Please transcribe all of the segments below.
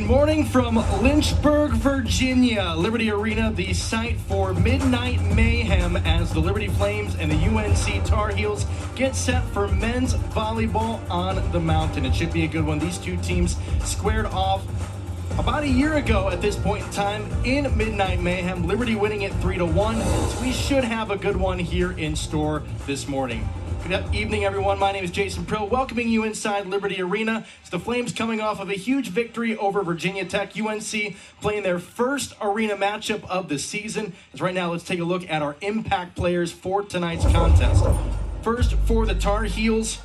morning from Lynchburg, Virginia. Liberty Arena, the site for Midnight Mayhem as the Liberty Flames and the UNC Tar Heels get set for men's volleyball on the mountain. It should be a good one. These two teams squared off about a year ago at this point in time in Midnight Mayhem. Liberty winning it 3-1. So we should have a good one here in store this morning. Good evening, everyone. My name is Jason Prill, welcoming you inside Liberty Arena. It's the Flames coming off of a huge victory over Virginia Tech. UNC playing their first arena matchup of the season. As right now, let's take a look at our impact players for tonight's contest. First, for the Tar Heels,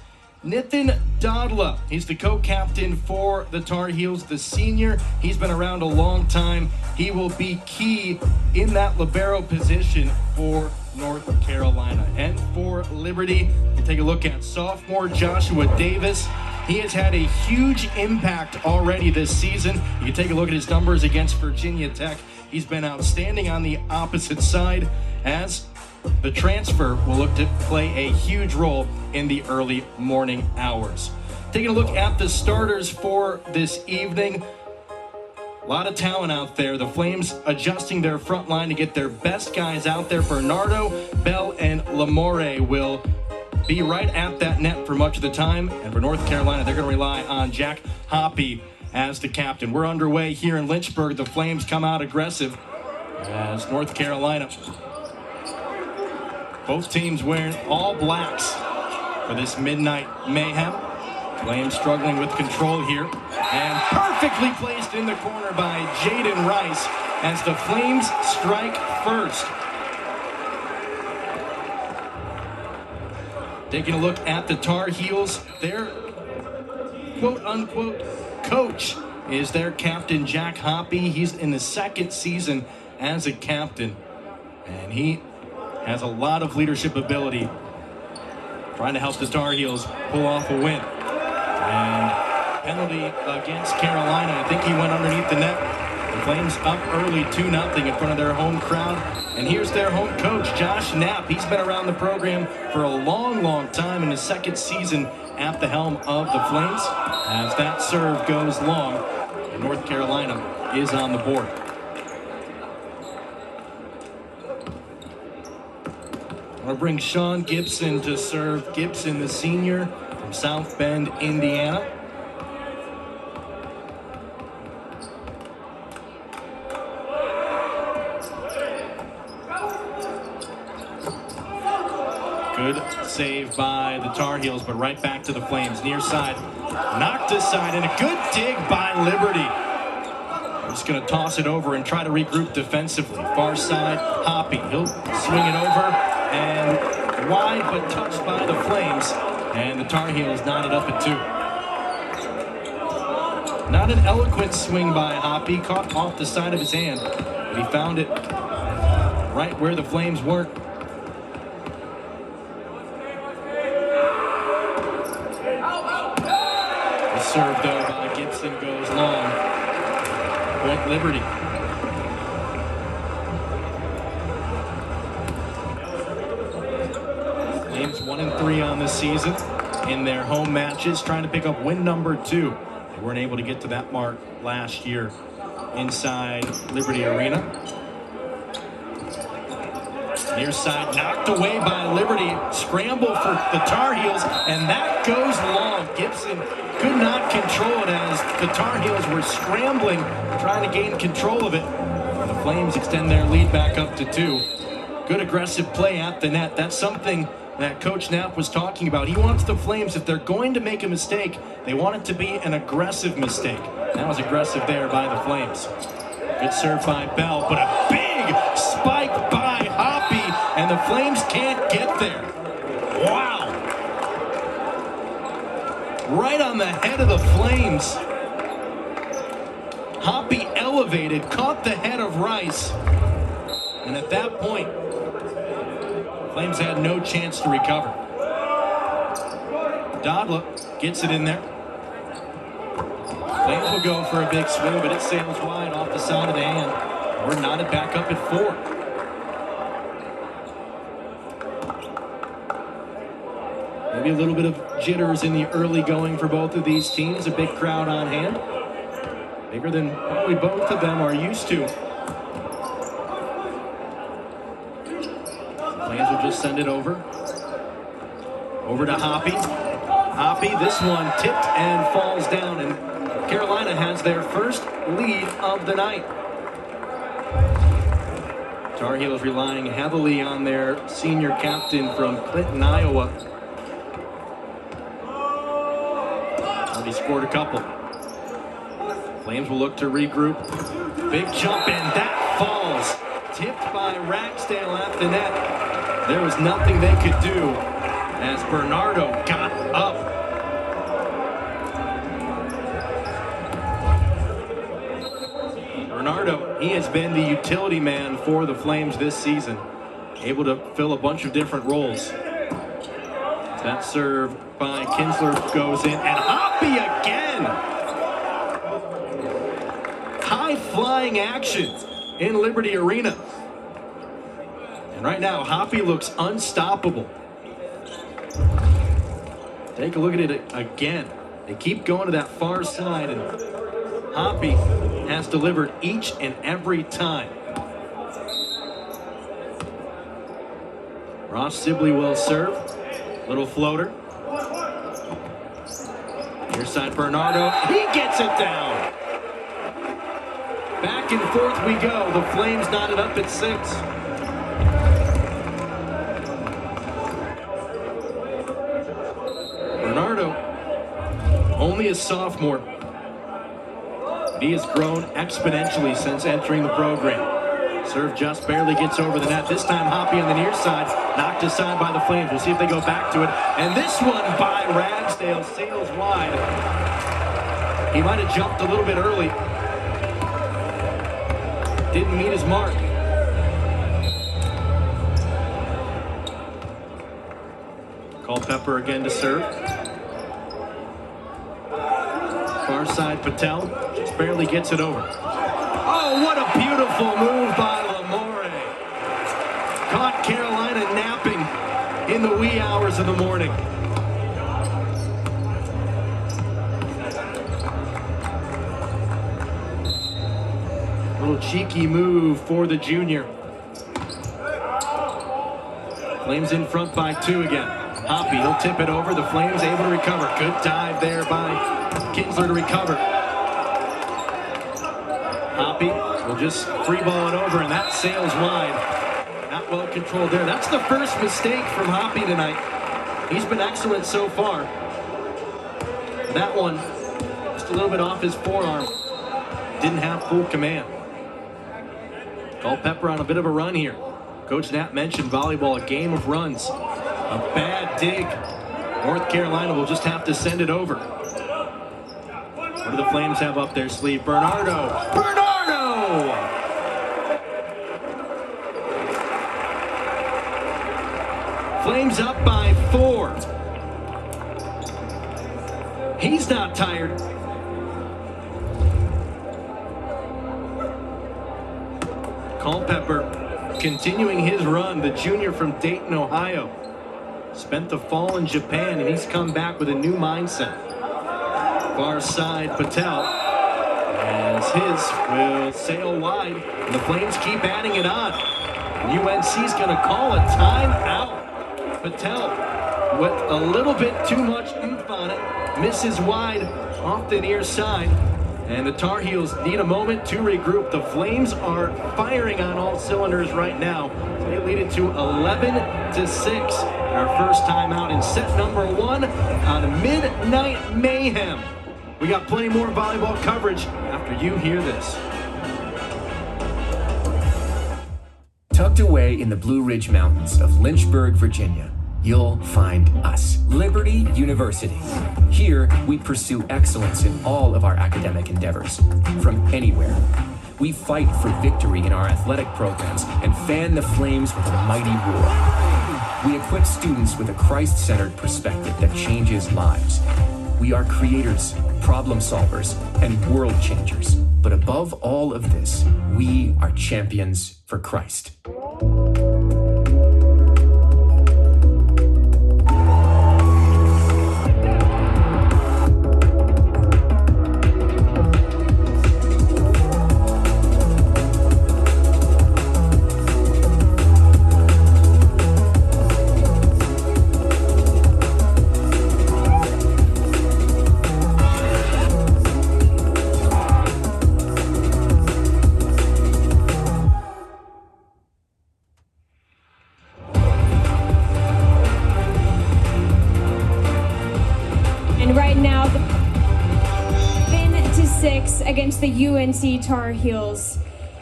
Nitin Dadla. He's the co-captain for the Tar Heels, the senior. He's been around a long time. He will be key in that libero position for North Carolina. And for Liberty, you take a look at sophomore Joshua Davis. He has had a huge impact already this season. You can take a look at his numbers against Virginia Tech. He's been outstanding on the opposite side, as the transfer will look to play a huge role in the early morning hours. Taking a look at the starters for this evening. A lot of talent out there. The Flames adjusting their front line to get their best guys out there. Bernardo, Bell, and Lamore will be right at that net for much of the time. And for North Carolina, they're going to rely on Jack Hoppy as the captain. We're underway here in Lynchburg. The Flames come out aggressive as North Carolina. Both teams wearing all blacks for this Midnight Mayhem. Flames struggling with control here, and perfectly placed in the corner by Jaden Rice as the Flames strike first. Taking a look at the Tar Heels, their quote-unquote coach is their captain, Jack Hoppy. He's in the second season as a captain, and he has a lot of leadership ability, trying to help the Tar Heels pull off a win. And penalty against Carolina. I think he went underneath the net. The Flames up early 2-0 in front of their home crowd. And here's their home coach, Josh Knapp. He's been around the program for a long, long time in his second season at the helm of the Flames. As that serve goes long, and North Carolina is on the board. I'm going to bring Sean Gibson to serve. Gibson, the senior from South Bend, Indiana. Good save by the Tar Heels, but right back to the Flames. Near side, knocked aside, and a good dig by Liberty. Just going to toss it over and try to regroup defensively. Far side, Hoppy. He'll swing it over, and wide but touched by the Flames. And the Tar Heels knotted up at 2. Not an eloquent swing by Hoppy, caught off the side of his hand, but he found it right where the Flames weren't. The serve, though, by Gibson goes long. Point Liberty. Flames 1-3 on the season in their home matches, trying to pick up win number 2. They weren't able to get to that mark last year inside Liberty Arena. Near side, knocked away by Liberty. Scramble for the Tar Heels, and that goes long. Gibson could not control it as the Tar Heels were scrambling, trying to gain control of it. And the Flames extend their lead back up to 2. Good aggressive play at the net. That's something that Coach Knapp was talking about. He wants the Flames, if they're going to make a mistake, they want it to be an aggressive mistake. That was aggressive there by the Flames. Good serve by Bell, but a big spike by Hoppy, and the Flames can't get there. Wow. Right on the head of the Flames. Hoppy elevated, caught the head of Rice, and at that point, Flames had no chance to recover. Dadla gets it in there. Flames will go for a big swing, but it sails wide off the side of the hand. We're knotted back up at 4. Maybe a little bit of jitters in the early going for both of these teams. A big crowd on hand. Bigger than probably both of them are used to. Flames will just send it over. Over to Hoppy. Hoppy, this one tipped and falls down, and Carolina has their first lead of the night. Tar Heels relying heavily on their senior captain from Clinton, Iowa. Already scored a couple. Flames will look to regroup. Big jump, and that falls. Tipped by Ragsdale at the net. There was nothing they could do as Bernardo got up. Bernardo, he has been the utility man for the Flames this season. Able to fill a bunch of different roles. That serve by Kinsler goes in, and Hoppy again! High-flying action in Liberty Arena. And right now, Hoppy looks unstoppable. Take a look at it again. They keep going to that far side, and Hoppy has delivered each and every time. Ross Sibley will serve. Little floater. Near side Bernardo. He gets it down. Back and forth we go. The Flames knotted up at 6. Bernardo, only a sophomore. He has grown exponentially since entering the program. Serve just barely gets over the net. This time Hoppy on the near side, knocked aside by the Flames. We'll see if they go back to it. And this one by Ragsdale sails wide. He might have jumped a little bit early. Didn't meet his mark. Culpepper again to serve. Far side Patel just barely gets it over. Oh, what a beautiful move by Lamore. Caught Carolina napping in the wee hours of the morning. Little cheeky move for the junior. Flames in front by 2 again. Hoppy, he'll tip it over. The Flames able to recover. Good dive there by Kinsler to recover. Hoppy will just free ball it over, and that sails wide. Not well controlled there. That's the first mistake from Hoppy tonight. He's been excellent so far. That one, just a little bit off his forearm. Didn't have full command. Culpepper on a bit of a run here. Coach Knapp mentioned volleyball, a game of runs. A bad dig. North Carolina will just have to send it over. What do the Flames have up their sleeve? Bernardo! Bernardo! Flames up by 4. He's not tired. Culpepper continuing his run, the junior from Dayton, Ohio. Spent the fall in Japan, and he's come back with a new mindset. Far side Patel, as his will sail wide, and the Flames keep adding it on. UNC's going to call a timeout. Patel with a little bit too much oomph on it, misses wide off the near side. And the Tar Heels need a moment to regroup. The Flames are firing on all cylinders right now. They lead it to 11-6. Our first time out in set number 1 on Midnight Mayhem. We got plenty more volleyball coverage after you hear this. Tucked away in the Blue Ridge Mountains of Lynchburg, Virginia, you'll find us, Liberty University. Here, we pursue excellence in all of our academic endeavors, from anywhere. We fight for victory in our athletic programs and fan the flames with a mighty roar. We equip students with a Christ-centered perspective that changes lives. We are creators, problem solvers, and world changers. But above all of this, we are champions for Christ. And right now, 7-6 against the UNC Tar Heels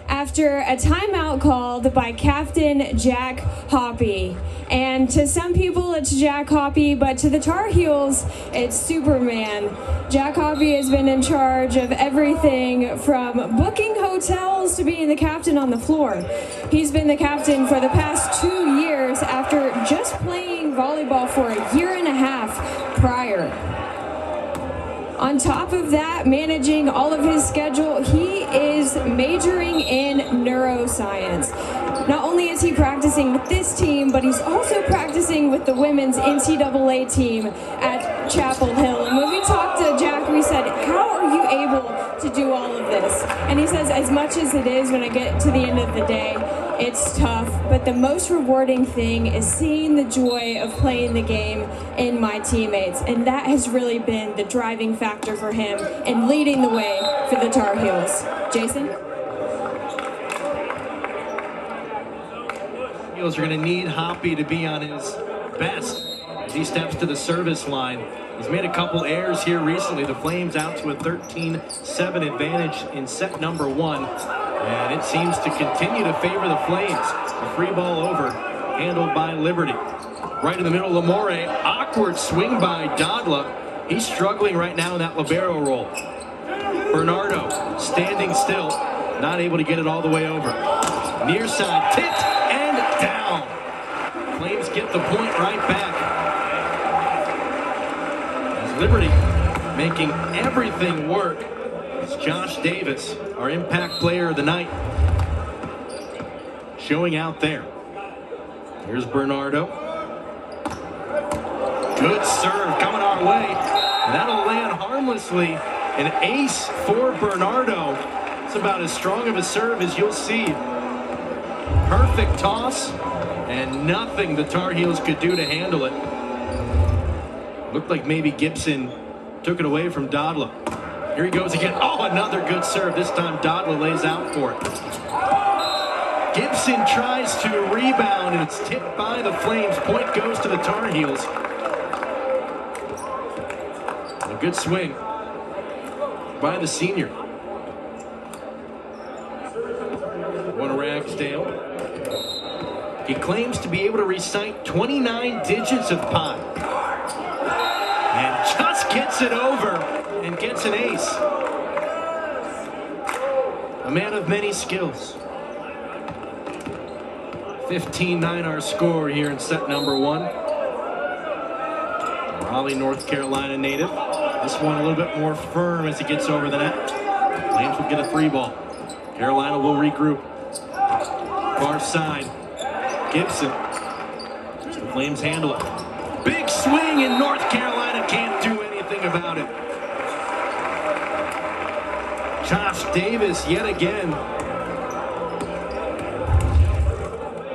after a timeout called by Captain Jack Hoppy. And to some people it's Jack Hoppy, but to the Tar Heels it's Superman. Jack Hoppy has been in charge of everything from booking hotels to being the captain on the floor. He's been the captain for the past 2 years after just playing volleyball for a year and a half prior. On top of that, managing all of his schedule, he is majoring in neuroscience. Not only is he practicing with this team, but he's also practicing with the women's NCAA team at Chapel Hill. And when we talked to Jack, we said, how are you able to do all of this? And he says, as much as it is when I get to the end of the day, it's tough, but the most rewarding thing is seeing the joy of playing the game in my teammates. And that has really been the driving factor for him and leading the way for the Tar Heels. Jason? Heels are going to need Hoppy to be on his best as he steps to the service line. He's made a couple errors here recently. The Flames out to a 13-7 advantage in set number 1. And it seems to continue to favor the Flames. The free ball over, handled by Liberty. Right in the middle, Lamore. Awkward swing by Dodla. He's struggling right now in that libero role. Bernardo standing still, not able to get it all the way over. Near side, tipped and down. Flames get the point right back. As Liberty making everything work. It's Josh Davis, our impact player of the night, showing out there. Here's Bernardo. Good serve coming our way. And that'll land harmlessly. An ace for Bernardo. It's about as strong of a serve as you'll see. Perfect toss, and nothing the Tar Heels could do to handle it. Looked like maybe Gibson took it away from Dodla. Here he goes again. Oh, another good serve. This time Dodla lays out for it. Gibson tries to rebound, and it's tipped by the Flames. Point goes to the Tar Heels. A good swing by the senior. One Ragsdale. He claims to be able to recite 29 digits of pi. And just gets it over and gets an ace. A man of many skills. 15-9 our score here in set number 1. Raleigh, North Carolina native. This one a little bit more firm as he gets over the net. Flames will get a free ball. Carolina will regroup. Far side. Gibson. The Flames handle it. Big swing, and North Carolina can't do anything about it. Josh Davis yet again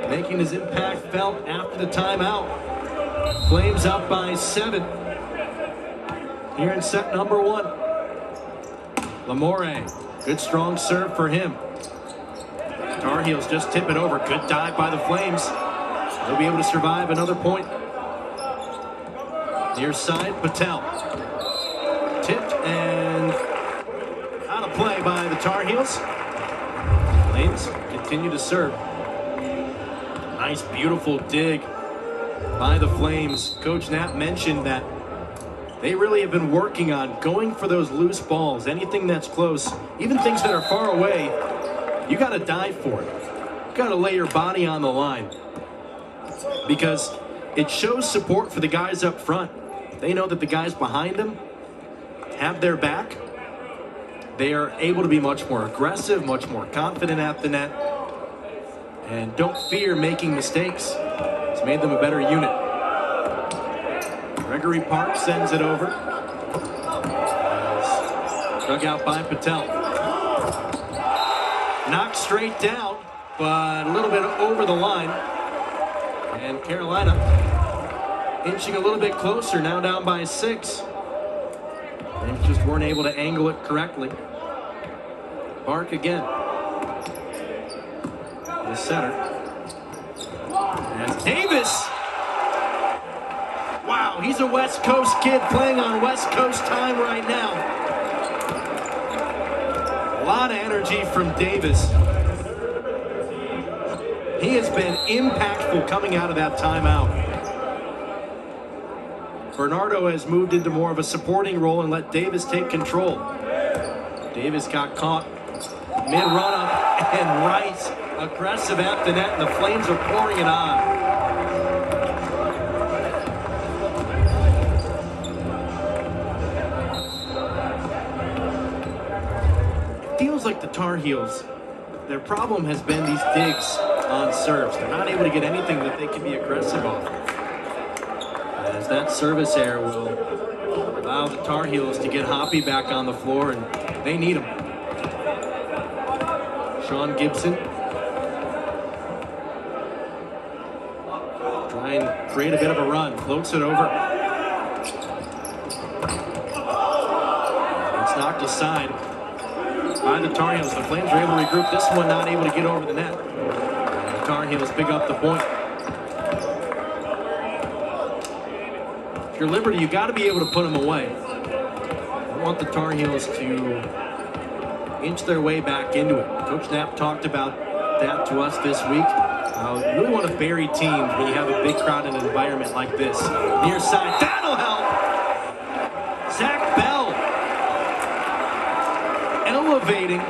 making his impact felt after the timeout. Flames up by 7 here in set number 1. Lamore, good strong serve for him. Tar Heels just tip it over. Good dive by the Flames. They'll be able to survive another point. Near side, Patel. Tipped and out of play by the Tar Heels. Flames continue to serve. Nice, beautiful dig by the Flames. Coach Knapp mentioned that they really have been working on going for those loose balls. Anything that's close, even things that are far away, you got to dive for it. You got to lay your body on the line because it shows support for the guys up front. They know that the guys behind them have their back. They are able to be much more aggressive, much more confident at the net, and don't fear making mistakes. It's made them a better unit. Gregory Park sends it over. Dug out by Patel. Knocked straight down, but a little bit over the line. And Carolina inching a little bit closer, now down by 6. They just weren't able to angle it correctly. Park again. The center. And Davis Wow, he's a West Coast kid playing on West Coast time right now. A lot of energy from Davis. He has been impactful coming out of that timeout. Bernardo has moved into more of a supporting role and let Davis take control. Davis got caught mid-run up, and Rice aggressive at the net, and the Flames are pouring it on. It feels like the Tar Heels, their problem has been these digs on serves. They're not able to get anything that they can be aggressive on. As that service error will allow the Tar Heels to get Hoppy back on the floor, and they need him. Sean Gibson try and create a bit of a run, floats it over. It's knocked aside by the Tar Heels. The Flames are able to regroup. This one not able to get over the net. And the Tar Heels pick up the point. If you're Liberty, you got to be able to put them away. I want the Tar Heels to inch their way back into it. Coach Knapp talked about that to us this week. You really want to bury teams when you have a big crowd in an environment like this. Near side, that'll help. Zach Bell elevating.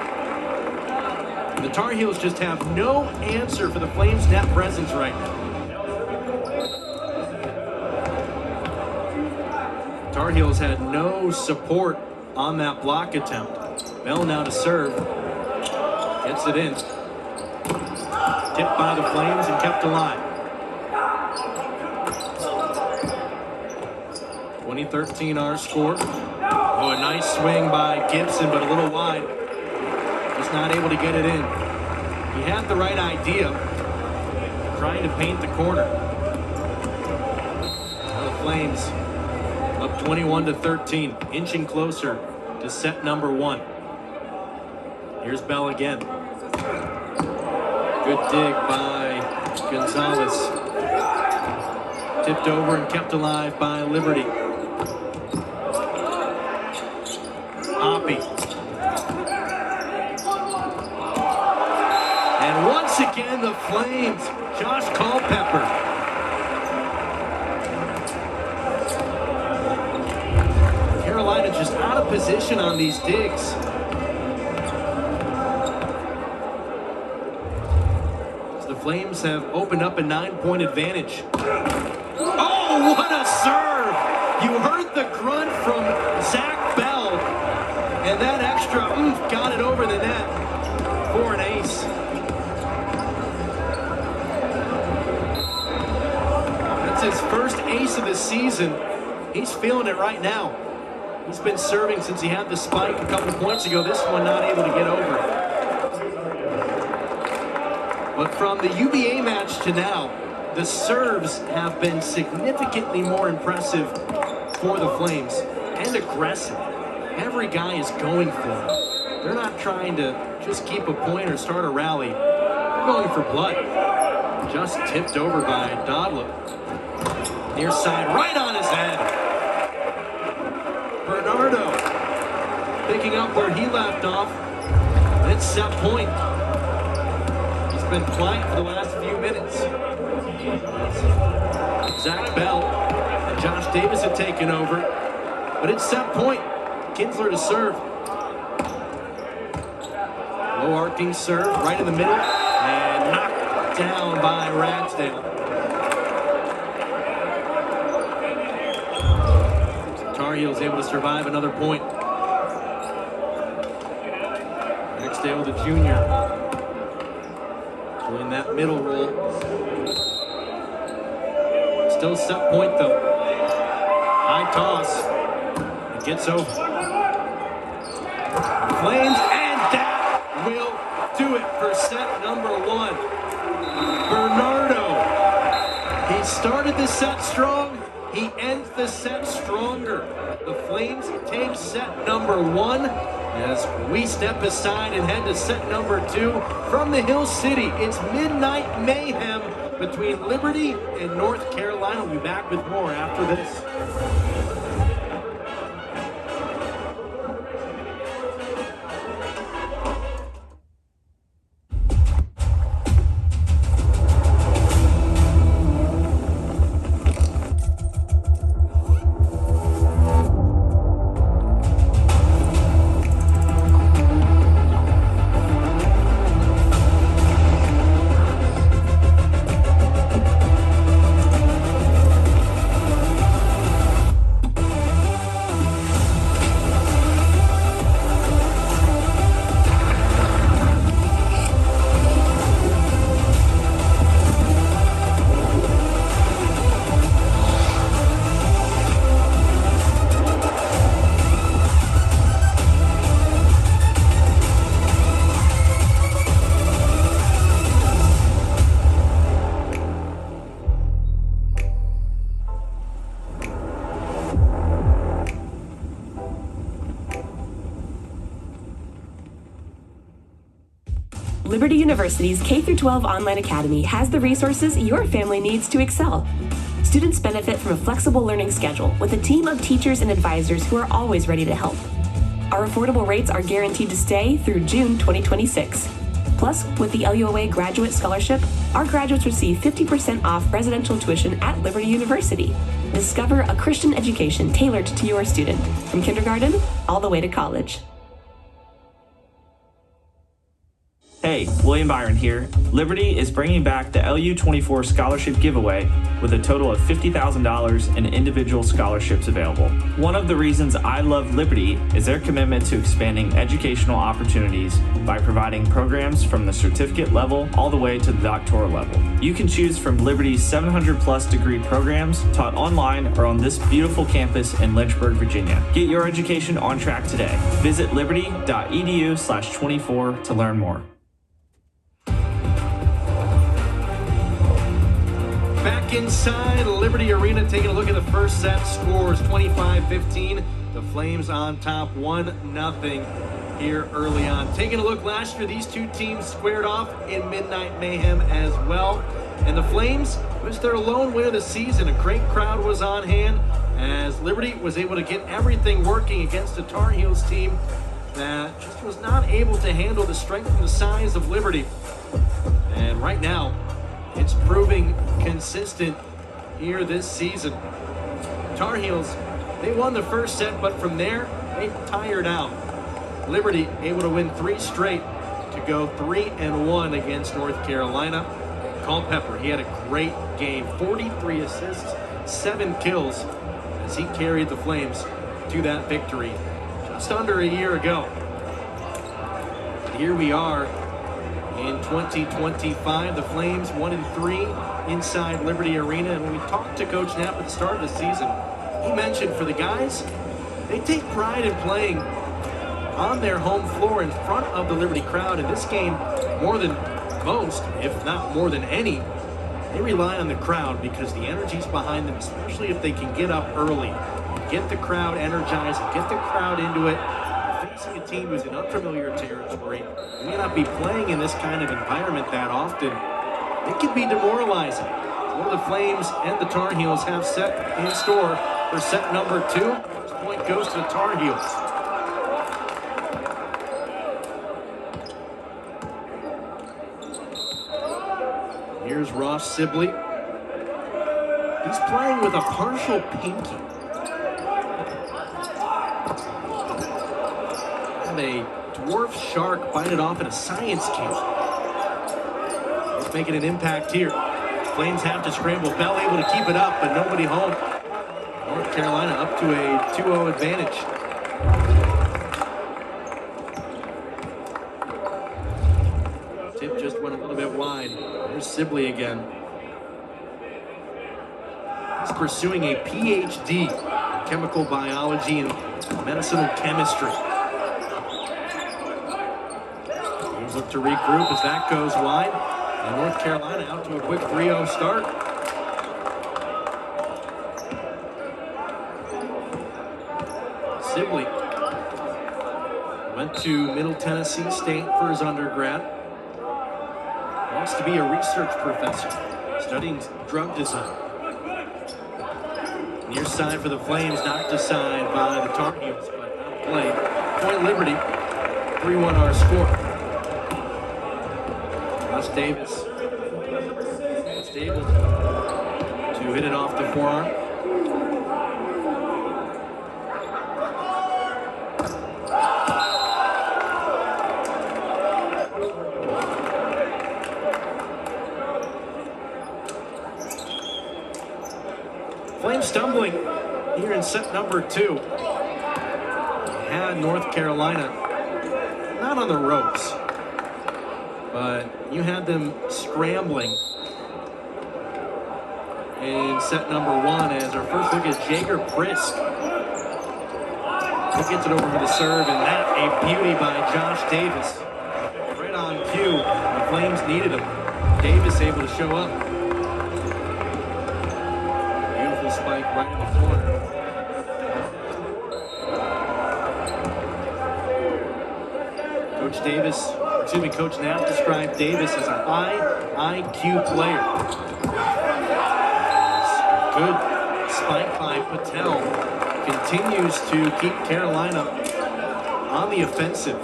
The Tar Heels just have no answer for the Flames' net presence right now. Tar Heels had no support on that block attempt. Bell now to serve. Gets it in. Tipped by the Flames and kept alive. 2013 our score. Oh, a nice swing by Gibson, but a little wide. Just not able to get it in. He had the right idea, trying to paint the corner. Now the Flames up 21-13, inching closer to set number 1. Here's Bell again. Good dig by Gonzalez. Tipped over and kept alive by Liberty. Hoppy. And once again, the Flames. Josh Culpepper. Carolina just out of position on these digs. The Flames have opened up a 9-point advantage. Oh, what a serve! You heard the grunt from Zach Bell, and that extra oomph got it over the net for an ace. That's his first ace of the season. He's feeling it right now. He's been serving since he had the spike a couple of points ago. This one not able to get over. But from the UVA match to now, the serves have been significantly more impressive for the Flames and aggressive. Every guy is going for it. They're not trying to just keep a point or start a rally. They're going for blood. Just tipped over by Dodlip. Near side, right on his head. Bernardo picking up where he left off. It's set point. Been quiet for the last few minutes. Zach Bell and Josh Davis have taken over, but it's set point. Kinsler to serve. Low arcing serve right in the middle and knocked down by Ragsdale. Tar Heels able to survive another point. Ragsdale, the junior. In that middle roll. Still set point though. High toss. It gets over. Flames, and that will do it for set number 1. Bernardo. He started the set strong. He ends the set stronger. The Flames take set number 1. As we step aside and head to set number 2 from the Hill City, it's Midnight Mayhem between Liberty and North Carolina. We'll be back with more after this. Liberty University's K-12 online academy has the resources your family needs to excel. Students benefit from a flexible learning schedule with a team of teachers and advisors who are always ready to help. Our affordable rates are guaranteed to stay through June 2026. Plus, with the LUOA Graduate Scholarship, our graduates receive 50% off residential tuition at Liberty University. Discover a Christian education tailored to your student, from kindergarten all the way to college. Hey, William Byron here. Liberty is bringing back the LU24 Scholarship Giveaway with a total of $50,000 in individual scholarships available. One of the reasons I love Liberty is their commitment to expanding educational opportunities by providing programs from the certificate level all the way to the doctoral level. You can choose from Liberty's 700+ degree programs taught online or on this beautiful campus in Lynchburg, Virginia. Get your education on track today. Visit liberty.edu/24 to learn more. Back inside Liberty Arena, taking a look at the first set scores, 25-15. The Flames on top 1-0 here early on. Taking a look last year, these two teams squared off in Midnight Mayhem as well. And the Flames was their lone win of the season. A great crowd was on hand as Liberty was able to get everything working against the Tar Heels team that just was not able to handle the strength and the size of Liberty. And right now, it's proving consistent here this season. Tar Heels, they won the first set, but from there, they tired out. Liberty able to win 3 straight to go 3-1 against North Carolina. Culpepper, he had a great game, 43 assists, 7 kills as he carried the Flames to that victory just under a year ago. Here we are in 2025, the Flames 1-3 inside Liberty Arena. And when we talked to Coach Knapp at the start of the season, he mentioned for the guys, they take pride in playing on their home floor in front of the Liberty crowd. In this game, more than most, if not more than any, they rely on the crowd because the energy's behind them, especially if they can get up early and get the crowd energized and get the crowd into it. Facing a team who's in unfamiliar territory, may not be playing in this kind of environment that often, it can be demoralizing. What the Flames and the Tar Heels have set in store for set number 2. This point goes to the Tar Heels. Here's Ross Sibley. He's playing with a partial pinky. A dwarf shark bite it off at a science camp. He's making an impact here. Flames have to scramble. Bell able to keep it up, but nobody home. North Carolina up to a 2-0 advantage. Tip just went a little bit wide. There's Sibley again. He's pursuing a PhD in chemical biology and medicinal chemistry. Look to regroup as that goes wide. And North Carolina out to a quick 3-0 start. Sibley went to Middle Tennessee State for his undergrad. Wants to be a research professor. studying drug design. Near side for the Flames, knocked aside by the Tar Heels, but outplayed. Point Liberty, 3-1 our score. Josh Davis is able to hit it off the forearm. Flames stumbling here in set number 2. Had North Carolina not on the ropes, but you had them scrambling in set number 1 as our first look at Jager Prisk. He gets it over with the serve, and that a beauty by Josh Davis. Right on cue, the Flames needed him. Davis able to show up. Beautiful spike right in the corner. Coach Knapp described Davis as a high IQ player. Good spike by Patel continues to keep Carolina on the offensive.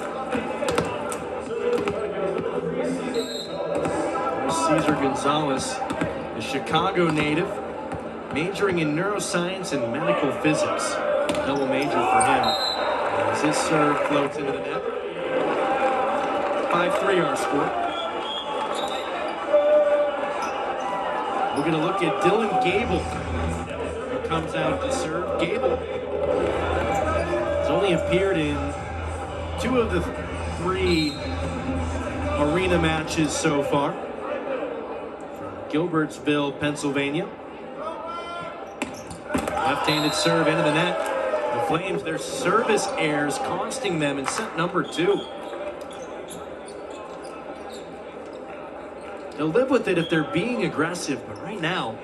There's Cesar Gonzalez, a Chicago native, majoring in neuroscience and medical physics. Double major for him. As his serve floats into the net. 5-3 our score. We're going to look at Dylan Gable, who comes out to serve. Gable has only appeared in 2 of the 3 arena matches so far. From Gilbertsville, Pennsylvania. Left-handed serve into the net. The Flames, their service errors costing them in set number 2. They'll live with it if they're being aggressive, but right now,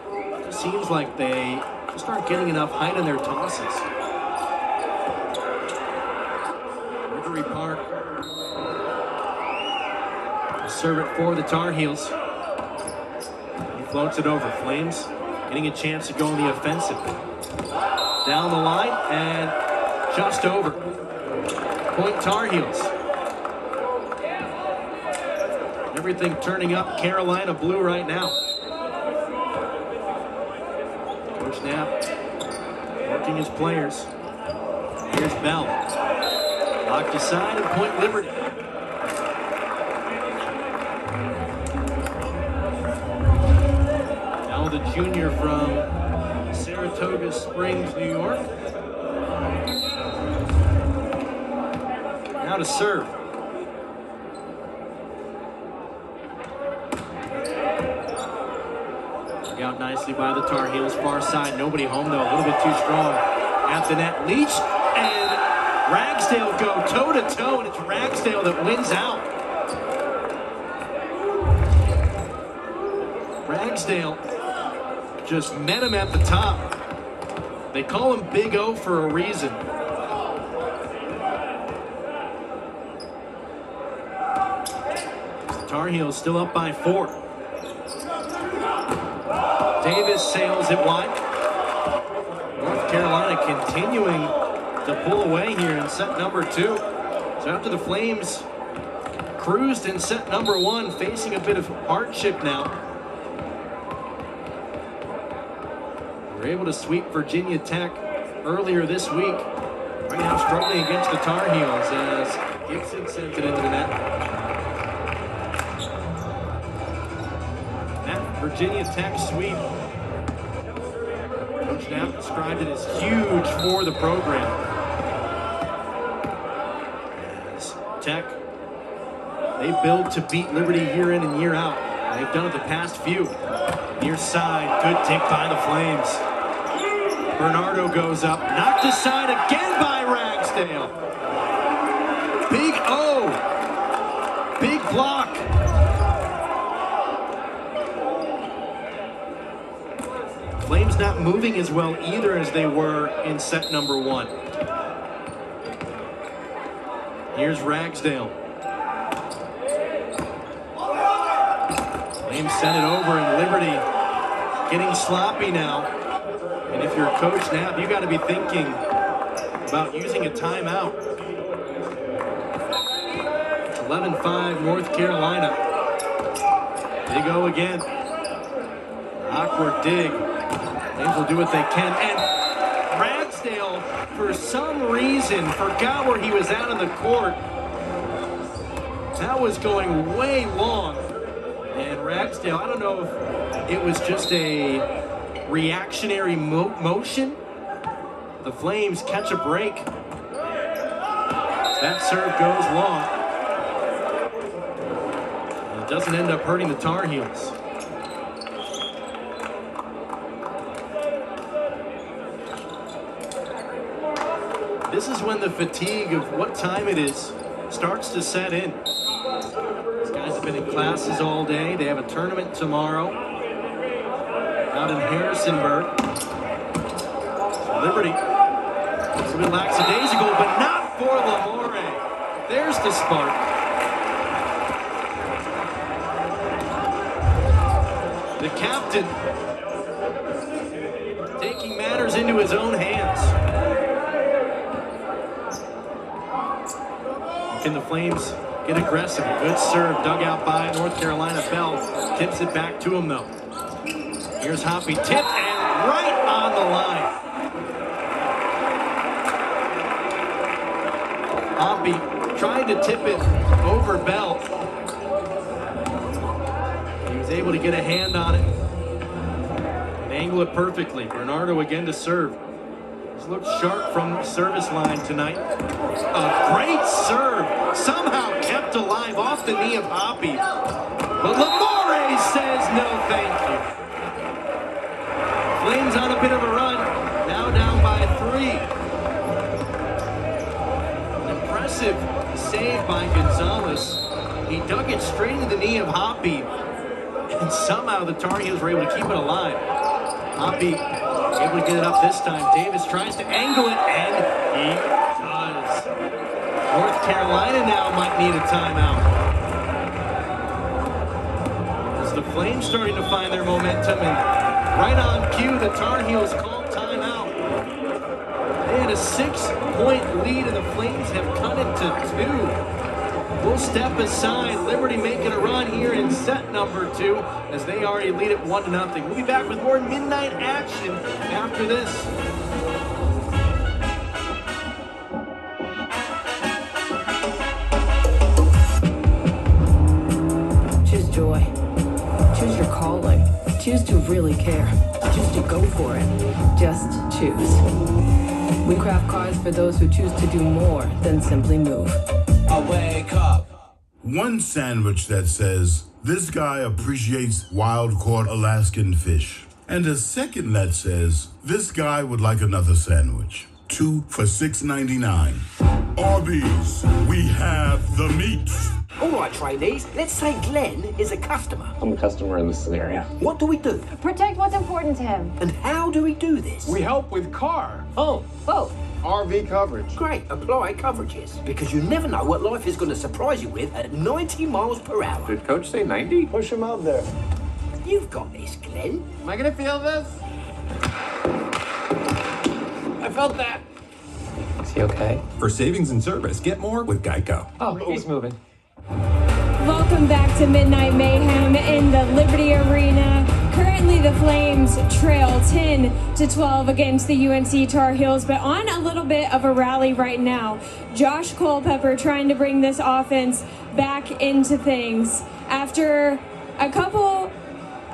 it just seems like they just aren't getting enough height on their tosses. Gregory Park will serve it for the Tar Heels. He floats it over. Flames getting a chance to go on the offensive. Down the line and just over. Point Tar Heels. Everything turning up Carolina blue right now. Coach Knapp working his players. Here's Bell. Locked aside and Point Liberty. Now the junior from Saratoga Springs, New York. Now to serve. Out nicely by the Tar Heels, far side, nobody home though, a little bit too strong at the net. Leach and Ragsdale go toe to toe, and it's Ragsdale that wins out. Ragsdale just met him at the top. They call him Big O for a reason. Tar Heels still up by 4. Davis sails it wide. North Carolina continuing to pull away here in set number 2. So after the Flames cruised in set number 1, facing a bit of hardship now. They were able to sweep Virginia Tech earlier this week. Right now struggling against the Tar Heels as Gibson sends it into the net. Virginia Tech sweep. Coach Knapp described it as huge for the program. As Tech, they build to beat Liberty year in and year out. They've done it the past few. Near side, good take by the Flames. Bernardo goes up, knocked aside again by Ragsdale. Big O, big block. Flames not moving as well either as they were in set number 1. Here's Ragsdale. Flames send it over, and Liberty getting sloppy now. And if you're Coach Knapp, you got to be thinking about using a timeout. 11-5 North Carolina. They go again. Awkward dig. Flames will do what they can. And Ragsdale, for some reason, forgot where he was out on the court. That was going way long. And Ragsdale, I don't know if it was just a reactionary motion. The Flames catch a break. That serve goes long. And it doesn't end up hurting the Tar Heels. This is when the fatigue of what time it is starts to set in. These guys have been in classes all day. They have a tournament tomorrow out in Harrisonburg. Liberty, it's a bit lackadaisical, but not for Lamore. There's the spark. The captain taking matters into his own hands. Can the Flames get aggressive? Good serve dug out by North Carolina. Bell tips it back to him though. Here's Hoppy, tip and right on the line. Hoppy trying to tip it over Bell. He was able to get a hand on it and angle it perfectly. Bernardo again to serve. He's looked sharp from the service line tonight. A great serve, somehow kept alive off the knee of Hoppy. But Lamore says no thank you. Flames on a bit of a run, now down by 3. An impressive save by Gonzalez. He dug it straight into the knee of Hoppy, and somehow the Tar Heels were able to keep it alive. Hoppy able to get it up this time. Davis tries to angle it, and he does. North Carolina now might need a timeout. As the Flames starting to find their momentum, and right on cue, the Tar Heels call timeout. They had a 6-point lead, and the Flames have cut it to 2. We'll step aside. Liberty making a run here in set number 2 as they already lead it 1-0. We'll be back with more midnight action after this. Choose joy. Choose your calling. Choose to really care. Choose to go for it. Just choose. We craft cars for those who choose to do more than simply move. I wake up. One sandwich that says, "This guy appreciates wild-caught Alaskan fish." And a second that says, "This guy would like another sandwich." 2 for $6.99. Arby's, we have the meat. All right, trainees, let's say Glenn is a customer. I'm a customer in this scenario. What do we do? Protect what's important to him. And how do we do this? We help with car. Both. RV coverage. Great, apply coverages. Because you never know what life is going to surprise you with at 90 miles per hour. Did Coach say 90? Push him out there. You've got this, Glenn. Am I gonna feel this? I felt that. Is he okay? For savings and service, get more with Geico. Oh, he's moving. Welcome back to Midnight Mayhem in the Liberty Arena. Currently the Flames trail 10-12 against the UNC Tar Heels, but on a little bit of a rally right now. Josh Culpepper trying to bring this offense back into things. After a couple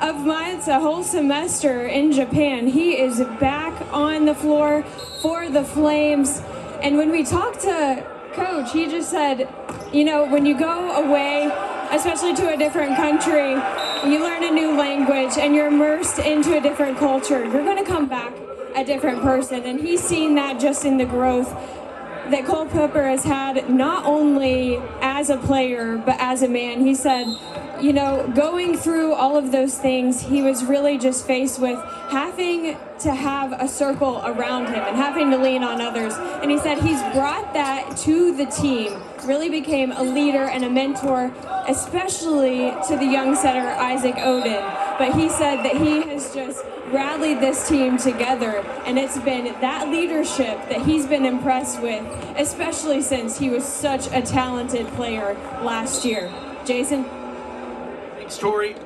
of months, a whole semester in Japan, he is back on the floor for the Flames. And when we talked to Coach, he just said, you know, when you go away, especially to a different country, you learn a new language and you're immersed into a different culture, you're going to come back a different person. And he's seen that just in the growth that Culpepper has had not only as a player, but as a man. He said, you know, going through all of those things, he was really just faced with having to have a circle around him and having to lean on others. And he said he's brought that to the team, really became a leader and a mentor, especially to the young setter, Isaac Oden. But he said that he has just rallied this team together, and it's been that leadership that he's been impressed with, especially since he was such a talented player last year. Jason? Thanks, Tori.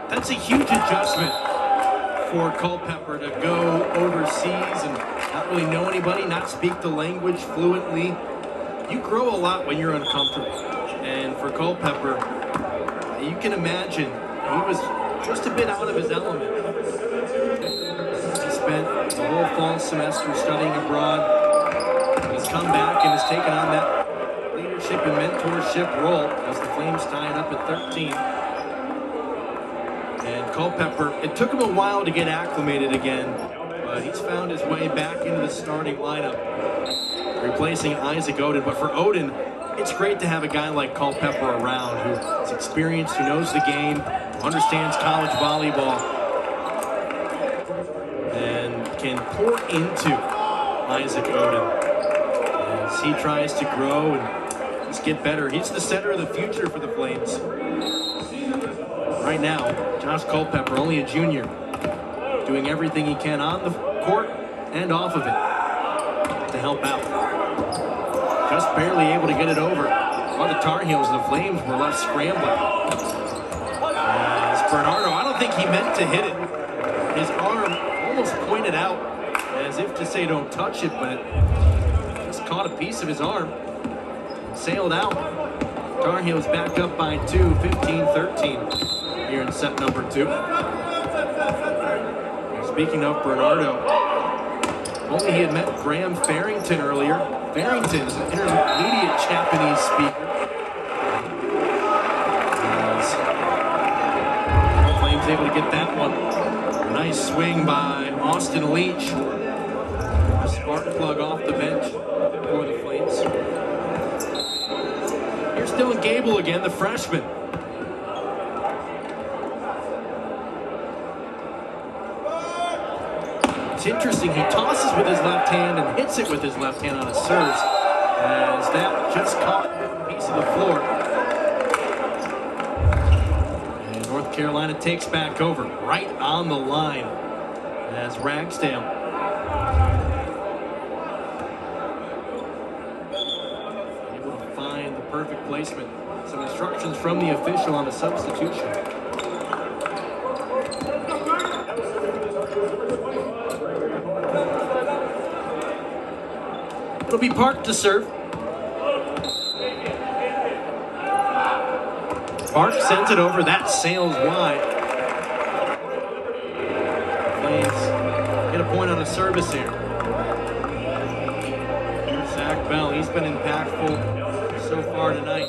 That's a huge adjustment for Culpepper to go overseas and not really know anybody, not speak the language fluently. You grow a lot when you're uncomfortable. And for Culpepper, you can imagine he was just a bit out of his element. He spent the whole fall semester studying abroad. He's come back and has taken on that leadership and mentorship role as the Flames tie it up at 13. And Culpepper, it took him a while to get acclimated again, but he's found his way back into the starting lineup, replacing Isaac Oden. But for Oden, it's great to have a guy like Culpepper around who's experienced, who knows the game, understands college volleyball, and can pour into Isaac Oden as he tries to grow and just get better. He's the center of the future for the Flames. Right now, Josh Culpepper, only a junior, doing everything he can on the court and off of it to help out. Just barely able to get it over. While the Tar Heels and the Flames were left scrambling. As Bernardo, I don't think he meant to hit it. His arm almost pointed out as if to say don't touch it, but it just caught a piece of his arm. Sailed out. Tar Heels back up by 2, 15-13 here in set number 2. Speaking of Bernardo, only he had met Graham Farrington earlier. Farrington is an intermediate Japanese speaker. Flames able to get that one. Nice swing by Austin Leach. A spark plug off the bench for the Flames. Here's Dylan Gable again, the freshman. It's interesting, he tosses with his left hand and hits it with his left hand on his serves, as that just caught a piece of the floor. And North Carolina takes back over, right on the line, as Ragsdale able to find the perfect placement. Some instructions from the official on the substitution. It'll be Park to serve. Park sends it over. That sails wide. Flames get a point on a service here. Zach Bell, he's been impactful so far tonight.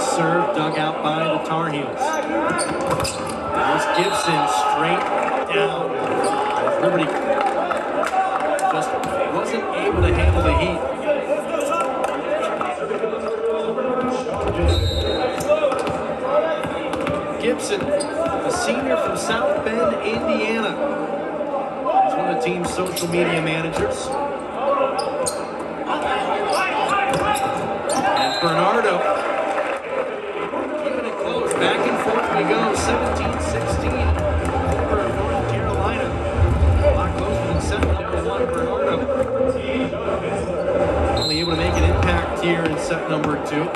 Serve dug out by the Tar Heels. There's Gibson straight down. Liberty just wasn't able to handle the heat. Gibson, a senior from South Bend, Indiana. He's one of the team's social media managers. And Bernardo. Back and forth we go, 17-16 over North Carolina. A lot closer than set number 1, Bernardo. Only able to make an impact here in set number 2.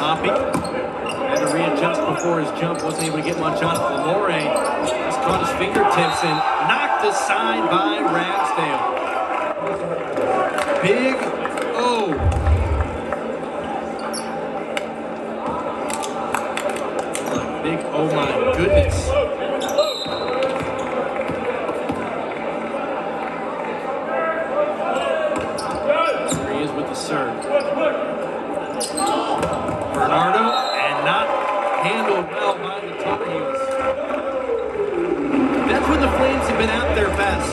Hoppy had to readjust before his jump, wasn't able to get much on it. Lamore just caught his fingertips and knocked aside by Ragsdale. Big O. Big oh my goodness. to serve. Bernardo, and not handled well by the Tar Heels. That's when the Flames have been at their best.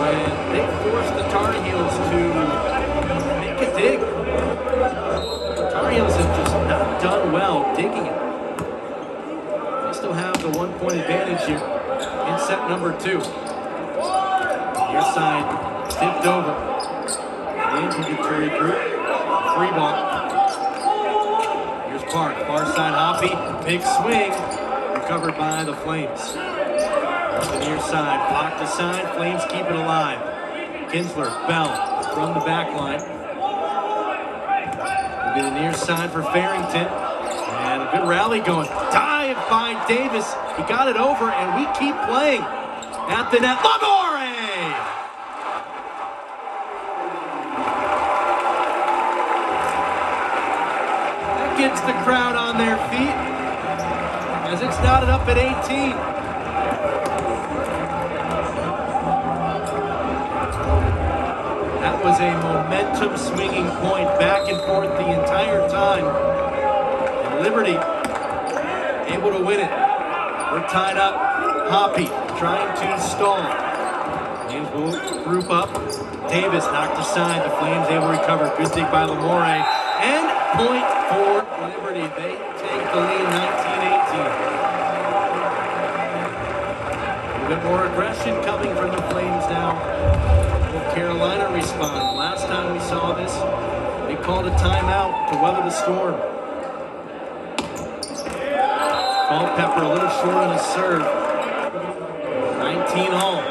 When they forced the Tar Heels to make a dig. The Tar Heels have just not done well digging it. They still have the 1-point advantage here in set number 2. Near side, tipped over. Inhibitory group, free ball. Here's Park, far side Hoppy, big swing, recovered by the Flames. The near side, blocked aside, Flames keep it alive. Kinsler, Bell, from the back line. Will be the near side for Farrington. And a good rally going. Dive by Davis. He got it over, and we keep playing. At the net, Lamore! That gets the crowd on their feet as it's knotted up at 18. That was a momentum swinging point back and forth the entire time. And Liberty able to win it. We're tied up. Hoppy trying to stall. Flames will group up. Davis knocked aside. The Flames able to recover. Good dig by Lamore. And point for Liberty. They take the lead 19-18. A bit more aggression coming from the Flames now. Will Carolina respond? Last time we saw this, they called a timeout to weather the storm. Culpepper a little short on his serve. 19 all.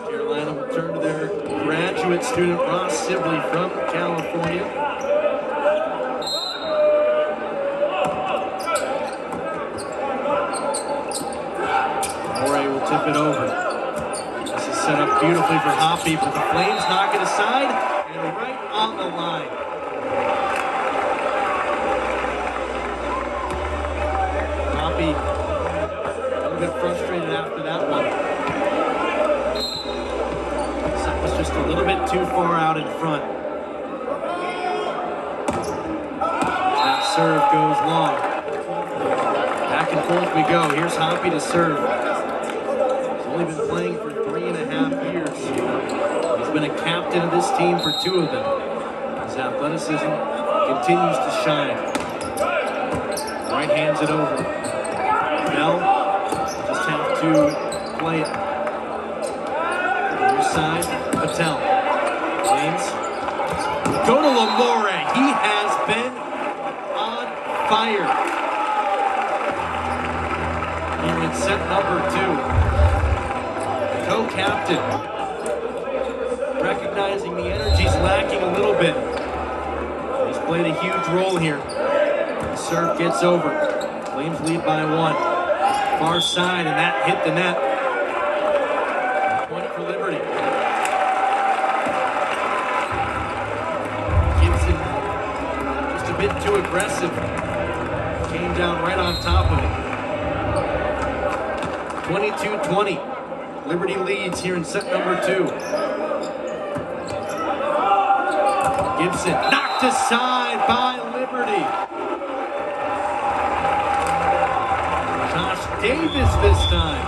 Carolina will turn to their graduate student Ross Sibley from California. Morey will tip it over. This is set up beautifully for Hoppy, but the Flames knock it aside and right on the line. Hoppy a little bit frustrated after that one. That was just a little bit too far out in front. That serve goes long. Back and forth we go. Here's Hoppy to serve. He's only been playing for 3.5 years. He's been a captain of this team for 2 of them. His athleticism continues to shine. Right hands it over. Bell just have to play it. Near side, Patel. James. Go to Lamore. He has been on fire. Here in set number 2. Co-captain. Recognizing the energy's lacking a little bit. He's played a huge role here. The serve gets over. Flames lead by 1. Far side, and that hit the net. Point for Liberty. Gibson, just a bit too aggressive. Came down right on top of it. 22-20. Liberty leads here in set number 2. Gibson knocked aside by Liberty. Josh Davis this time.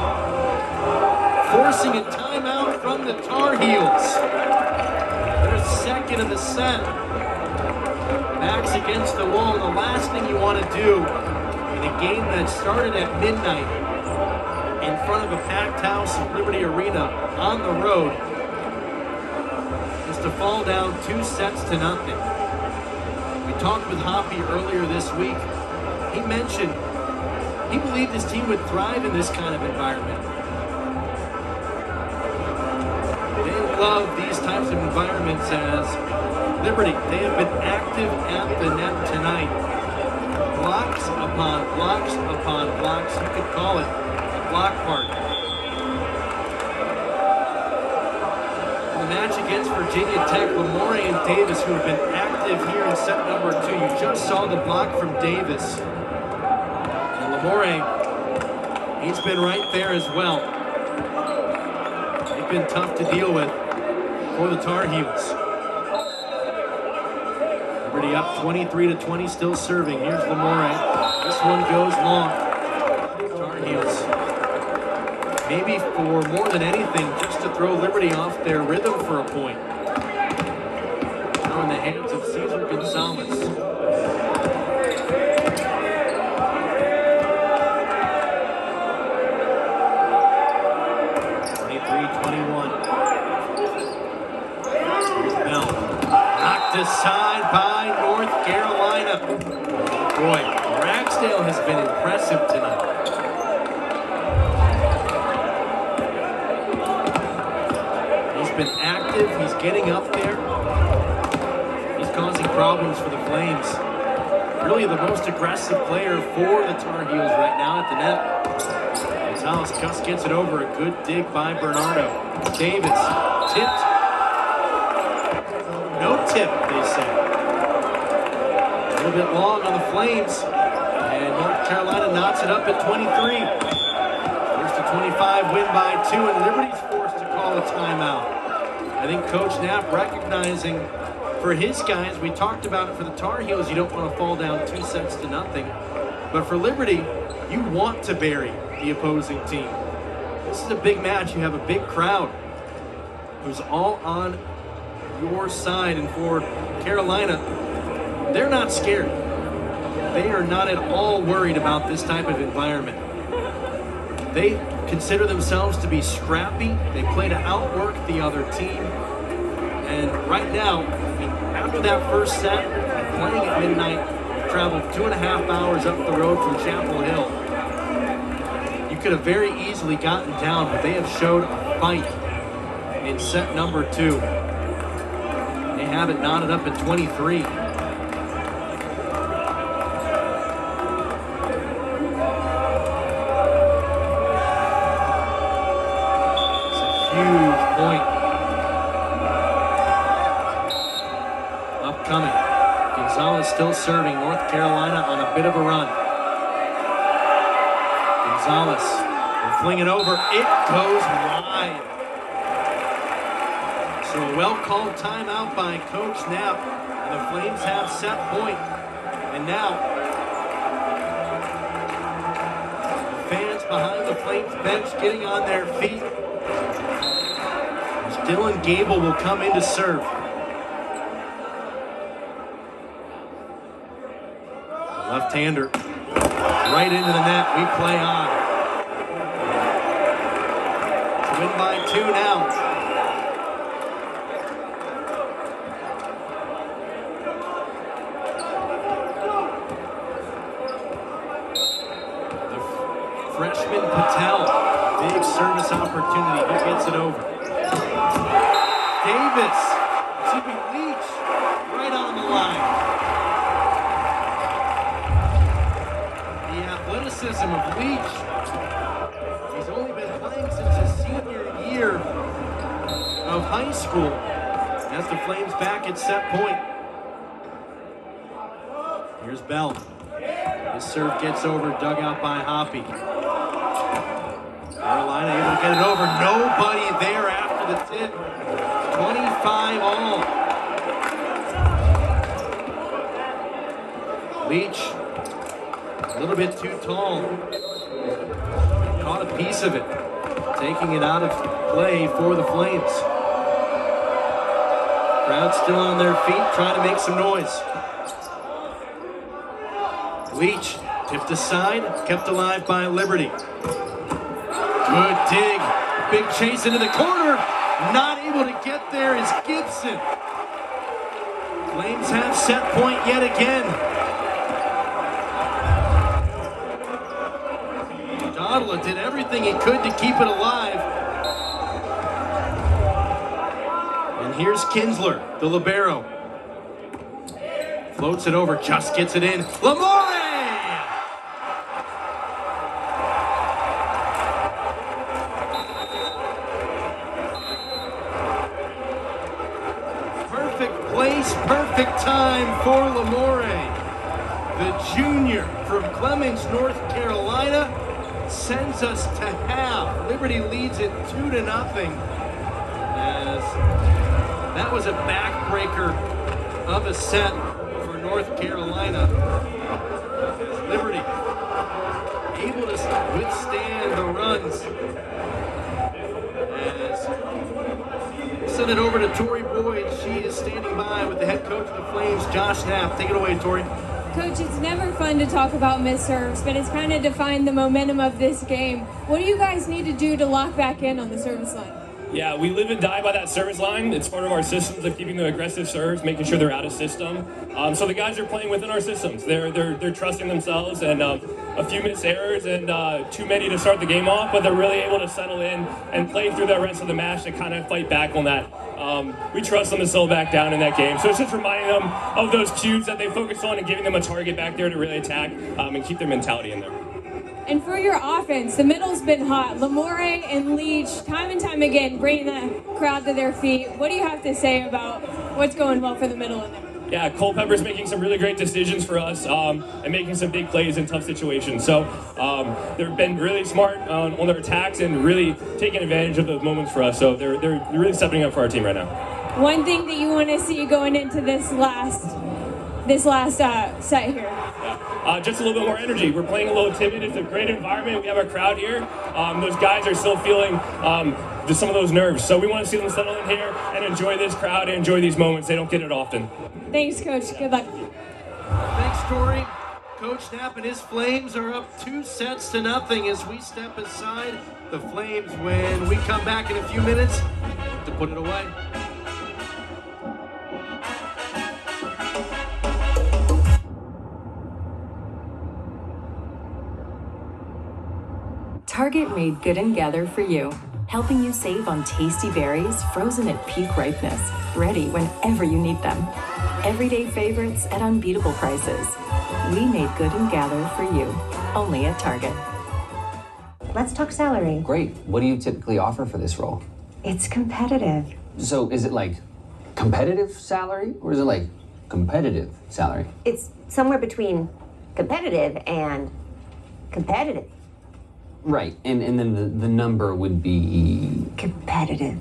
Forcing a timeout from the Tar Heels. Their second of the set. Backs against the wall. The last thing you want to do in a game that started at midnight in front of a packed house at Liberty Arena on the road is to fall down 2-0. We talked with Hoppy earlier this week. He mentioned he believed his team would thrive in this kind of environment. They love these types of environments as Liberty. They have been active at the net tonight. Blocks upon blocks upon blocks. You could call it a block party. The match against Virginia Tech, Lamore and Davis, who have been active here in set number 2. You just saw the block from Davis. And Lamore He's been right there as well. They've been tough to deal with for the Tar Heels. Liberty up 23-20, still serving. Here's Lamore. This one goes long. Tar Heels, maybe for more than anything, just to throw Liberty off their rhythm for a point. Now in the hands of Cesar Gonzalez. 23-21. Bell knocked aside by North Carolina. Boy, Ragsdale has been impressive tonight. He's been active, he's getting up there. He's causing problems for the Flames. Really the most aggressive player for the Tar Heels right now at the net. Gonzalez just gets it over. A good dig by Bernardo. Davis tipped. No tip, they say. A little bit long on the Flames. And North Carolina knots it up at 23. First to 25, win by 2, and Liberty's forced to call a timeout. I think Coach Knapp recognizing for his guys, we talked about it for the Tar Heels, you don't want to fall down 2-0. But for Liberty, you want to bury the opposing team. This is a big match. You have a big crowd who's all on your side. And for Carolina, they're not scared. They are not at all worried about this type of environment. They consider themselves to be scrappy. They play to outwork the other team. And right now, after that first set, playing at midnight, traveled 2.5 hours up the road from Chapel Hill. You could have very easily gotten down, but they have showed a fight in set number 2. They have it knotted up at 23. It's a huge point. Upcoming. Gonzalez still serving. North Carolina on a bit of a run. Gonzalez will fling it over. It goes wide. So a well-called timeout by Coach Knapp. And the Flames have set point. And now, the fans behind the Flames bench getting on their feet. As Dylan Gable will come in to serve. Left-hander, right into the net. We play on. To win by 2 now. The freshman Patel, big service opportunity. He gets it over. Davis, Leach, right on the line. Athleticism of Leach. He's only been playing since his senior year of high school. As the Flames back at set point. Here's Bell. His serve gets over, dug out by Hoppy. Carolina able to get it over. Nobody there after the tip. 25 all. Leach. A little bit too tall. Caught a piece of it. Taking it out of play for the Flames. Crowd still on their feet, trying to make some noise. Leach tipped aside, kept alive by Liberty. Good dig. Big chase into the corner. Not able to get there is Gibson. Flames have set point yet again. Ottawa did everything he could to keep it alive. And here's Kinsler, the libero. Floats it over, just gets it in. Lamore! Perfect place, perfect time for Lamore. The junior from Clemens, North Carolina. sends us to half. Liberty leads it 2-0. As that was a backbreaker of a set for North Carolina. As Liberty able to withstand the runs. As send it over to Tori Boyd. She is standing by with the head coach of the Flames, Josh Knapp. Take it away, Tori. Coach, it's never fun to talk about missed serves, but it's kind of defined the momentum of this game. What do you guys need to do to lock back in on the service line? Yeah, we live and die by that service line. It's part of our systems of keeping the aggressive serves, making sure they're out of system. So the guys are playing within our systems. They're trusting themselves, and a few missed errors and too many to start the game off, but they're really able to settle in and play through the rest of the match to kind of fight back on that. We trust them to settle back down in that game. So it's just reminding them of those cues that they focus on and giving them a target back there to really attack and keep their mentality in there. And for your offense, the middle's been hot. Lamore and Leach, time and time again, bringing the crowd to their feet. What do you have to say about what's going well for the middle in there? Yeah, Culpepper's making some really great decisions for us and making some big plays in tough situations. So they've been really smart on their attacks and really taking advantage of those moments for us. So they're really stepping up for our team right now. One thing that you want to see going into this last set here? Just a little bit more energy. We're playing a little timid. It's a great environment. We have a crowd here. Those guys are still feeling some of those nerves. So we want to see them settle in here and enjoy this crowd and enjoy these moments. They don't get it often. Thanks, Coach. Good luck. Thanks, Tori. Coach Knapp and his Flames are up 2-0 as we step aside. The Flames, when we come back in a few minutes, to put it away. Target made Good and Gather for you, helping you save on tasty berries frozen at peak ripeness, ready whenever you need them. Everyday favorites at unbeatable prices. We made Good and Gather for you, only at Target. Let's talk salary. Great. What do you typically offer for this role? It's competitive. So is it like competitive salary or is it like competitive salary? It's somewhere between competitive and competitive. Right, and then the number would be... Competitive.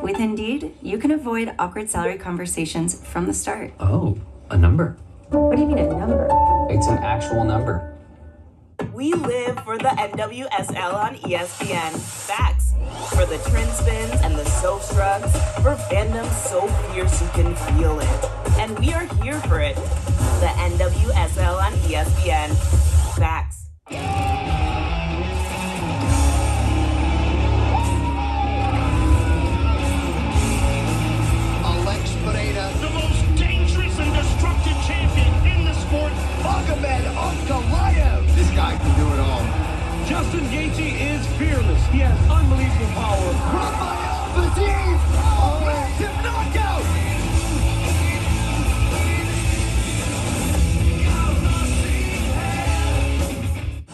With Indeed, you can avoid awkward salary conversations from the start. Oh, a number. What do you mean a number? It's an actual number. We live for the NWSL on ESPN. Facts. For the trend spins and the soap shrugs. For fandom so fierce you can feel it. And we are here for it. The NWSL on ESPN. Facts. Alex Pereira, the most dangerous and destructive champion in the sport. Magomed Ankalaev. This guy can do it all. Justin Gaethje is fearless. He has unbelievable power. Rafael Fiziev, a massive knockout.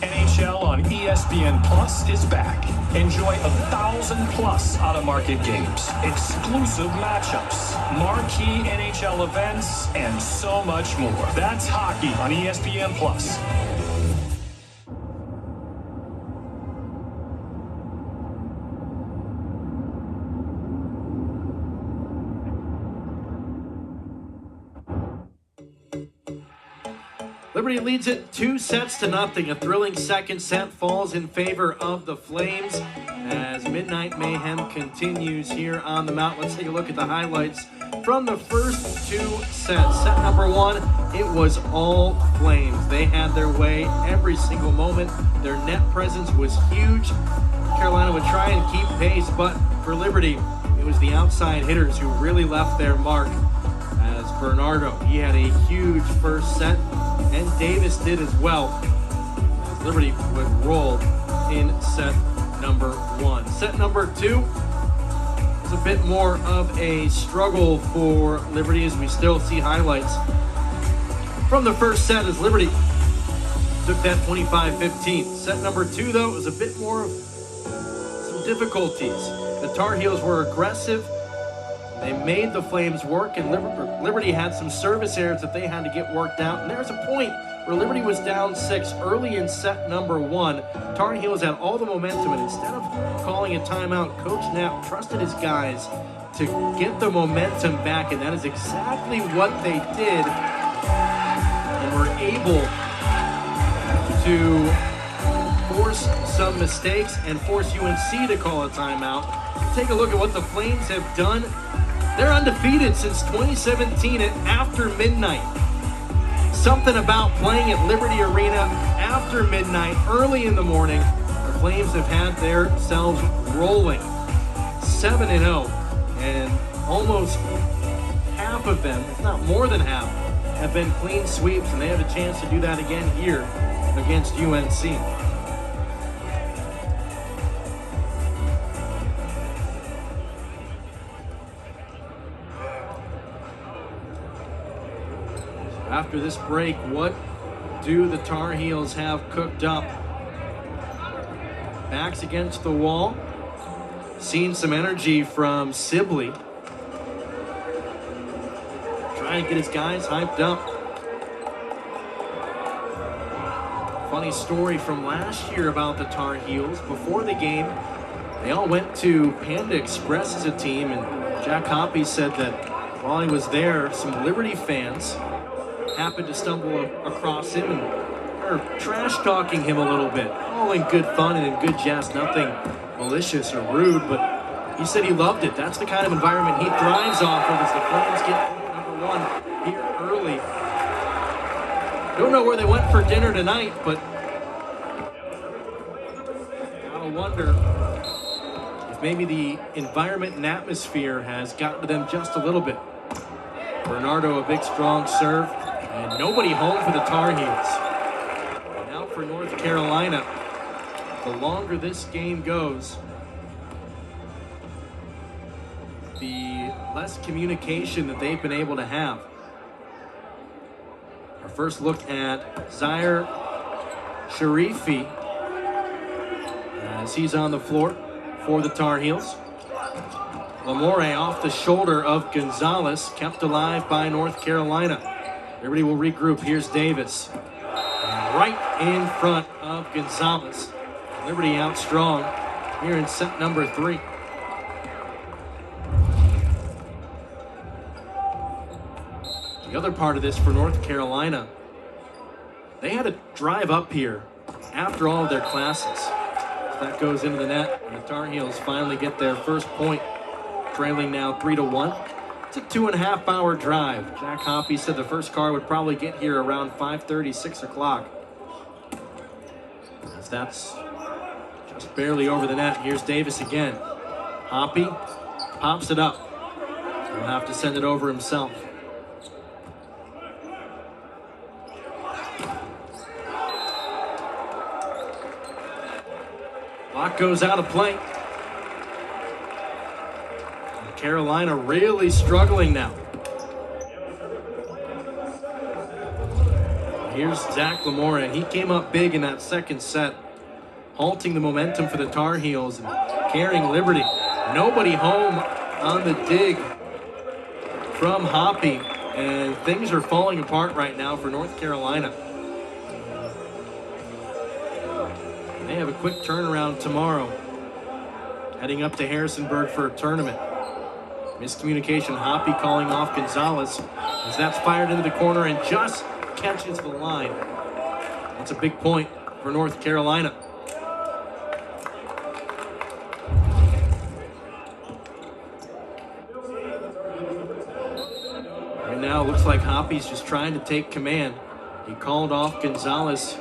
NHL on ESPN Plus is back. Enjoy 1,000+ out-of-market games, exclusive matchups, marquee NHL events, and so much more. That's hockey on ESPN Plus. Liberty leads it 2-0. A thrilling second set falls in favor of the Flames as Midnight Mayhem continues here on the Mount. Let's take a look at the highlights from the first two sets. Set number one, it was all Flames. They had their way every single moment. Their net presence was huge. Carolina would try and keep pace, but for Liberty, it was the outside hitters who really left their mark. As Bernardo, he had a huge first set, and Davis did as well. As Liberty would roll in set number one. Set number two was a bit more of a struggle for Liberty as we still see highlights from the first set as Liberty took that 25-15. Set number two, though, was a bit more of some difficulties. The Tar Heels were aggressive. They made the Flames work, and Liberty had some service errors that they had to get worked out. And there was a point where Liberty was down 6 early in set number 1. Tar Heels had all the momentum, and instead of calling a timeout, Coach Knapp trusted his guys to get the momentum back, and that is exactly what they did, and were able to force some mistakes and force UNC to call a timeout. Take a look at what the Flames have done. They're undefeated since 2017 at after midnight. Something about playing at Liberty Arena after midnight, early in the morning. The Flames have had themselves rolling 7-0, and almost half of them, if not more than half, have been clean sweeps, and they have a chance to do that again here against UNC. After this break, what do the Tar Heels have cooked up? Backs against the wall. Seen some energy from Sibley. Trying to get his guys hyped up. Funny story from last year about the Tar Heels. Before the game, they all went to Panda Express as a team, and Jack Hoppy said that while he was there, some Liberty fans happened to stumble across him and are trash talking him a little bit. All in good fun and in good jest, nothing malicious or rude, but he said he loved it. That's the kind of environment he thrives off of as the Flames get number 1 here early. Don't know where they went for dinner tonight, but gotta wonder if maybe the environment and atmosphere has gotten to them just a little bit. Bernardo, a big strong serve. And nobody home for the Tar Heels. Now for North Carolina. The longer this game goes, the less communication that they've been able to have. Our first look at Zaire Sharifi as he's on the floor for the Tar Heels. Lamore off the shoulder of Gonzalez, kept alive by North Carolina. Liberty will regroup. Here's Davis. Right in front of Gonzalez. Liberty out strong here in set number 3. The other part of this for North Carolina, they had to drive up here after all of their classes. That goes into the net, and the Tar Heels finally get their first point, trailing now 3-1. It's a 2.5-hour drive. Jack Hoppy said the first car would probably get here around 5:30, 6 o'clock. As that's just barely over the net. Here's Davis again. Hoppy pops it up. He'll have to send it over himself. Clock goes out of play. Carolina really struggling now. Here's Zach Lamore, and he came up big in that second set, halting the momentum for the Tar Heels and carrying Liberty. Nobody home on the dig from Hoppy, and things are falling apart right now for North Carolina. They have a quick turnaround tomorrow, heading up to Harrisonburg for a tournament. Miscommunication, Hoppy calling off Gonzalez as that's fired into the corner and just catches the line. That's a big point for North Carolina. Right now, it looks like Hoppy's just trying to take command. He called off Gonzalez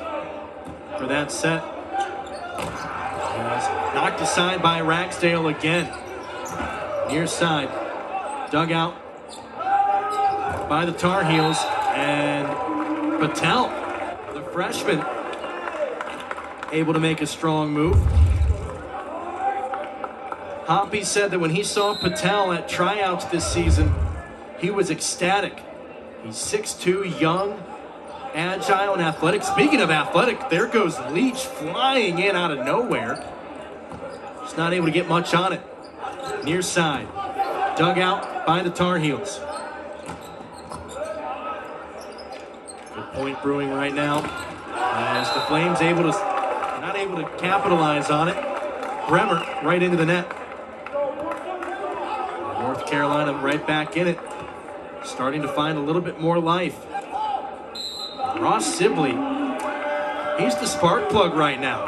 for that set. Knocked aside by Ragsdale again. Near side. Dug out by the Tar Heels, and Patel, the freshman, able to make a strong move. Hoppy said that when he saw Patel at tryouts this season, he was ecstatic. He's 6'2", young, agile, and athletic. Speaking of athletic, there goes Leach flying in out of nowhere. Just not able to get much on it. Near side. Dug out by the Tar Heels. Good Point brewing right now as the Flames not able to capitalize on it. Bremer right into the net. North Carolina right back in it, starting to find a little bit more life. Ross Sibley, he's the spark plug right now.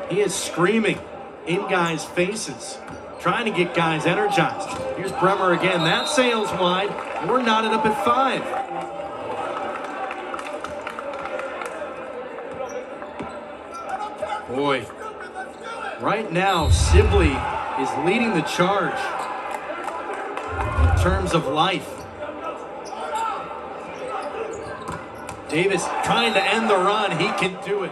He is screaming in guys' faces, trying to get guys energized. Here's Bremer again. That sails wide. We're knotted up at 5. Boy, right now, Sibley is leading the charge in terms of life. Davis trying to end the run. He can do it.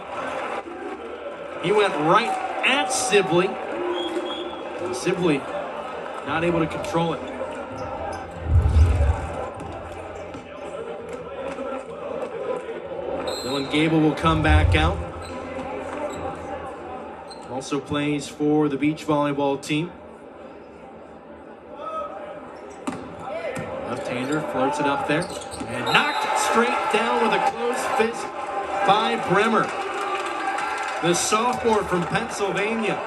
He went right at Sibley. And Sibley not able to control it. Dylan Gable will come back out. Also plays for the beach volleyball team. Left-hander floats it up there and knocked straight down with a closed fist by Bremer, the sophomore from Pennsylvania.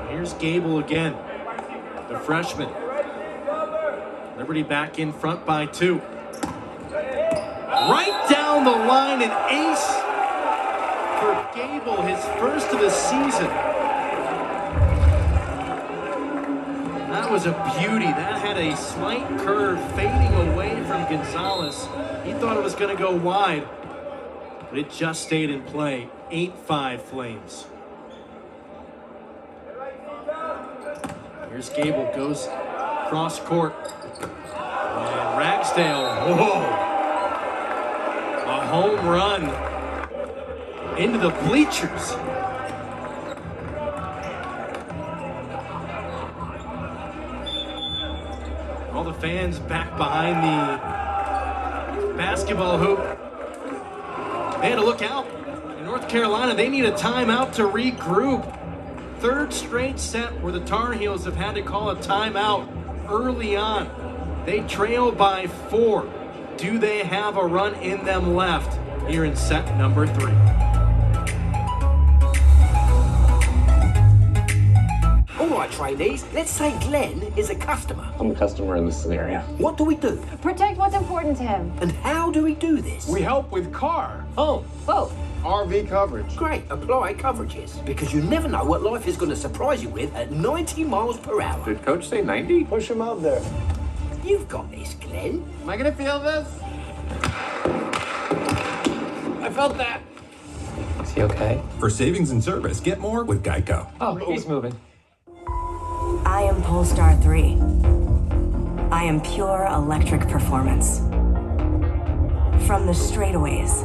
Here's Gable again, the freshman. Liberty back in front by 2. Right down the line, an ace for Gable, his first of the season. That was a beauty. That had a slight curve fading away from Gonzalez. He thought it was going to go wide, but it just stayed in play. 8-5 Flames. Here's Gable, goes cross court. And Ragsdale, whoa. A home run into the bleachers. All the fans back behind the basketball hoop. They had to look out. In North Carolina, they need a timeout to regroup. Third straight set where the Tar Heels have had to call a timeout early on. They trail by 4. Do they have a run in them left here in set number 3? All right, trainees, let's say Glenn is a customer. I'm a customer in this scenario. What do we do? Protect what's important to him. And how do we do this? We help with car, home, Both. RV coverage. Great, apply coverages. Because you never know what life is going to surprise you with at 90 miles per hour. Did Coach say 90? Push him out there. You've got this, Glenn. Am I gonna feel this? I felt that. Is he okay? For savings and service, get more with Geico. Oh, he's moving. I am Polestar 3. I am pure electric performance. From the straightaways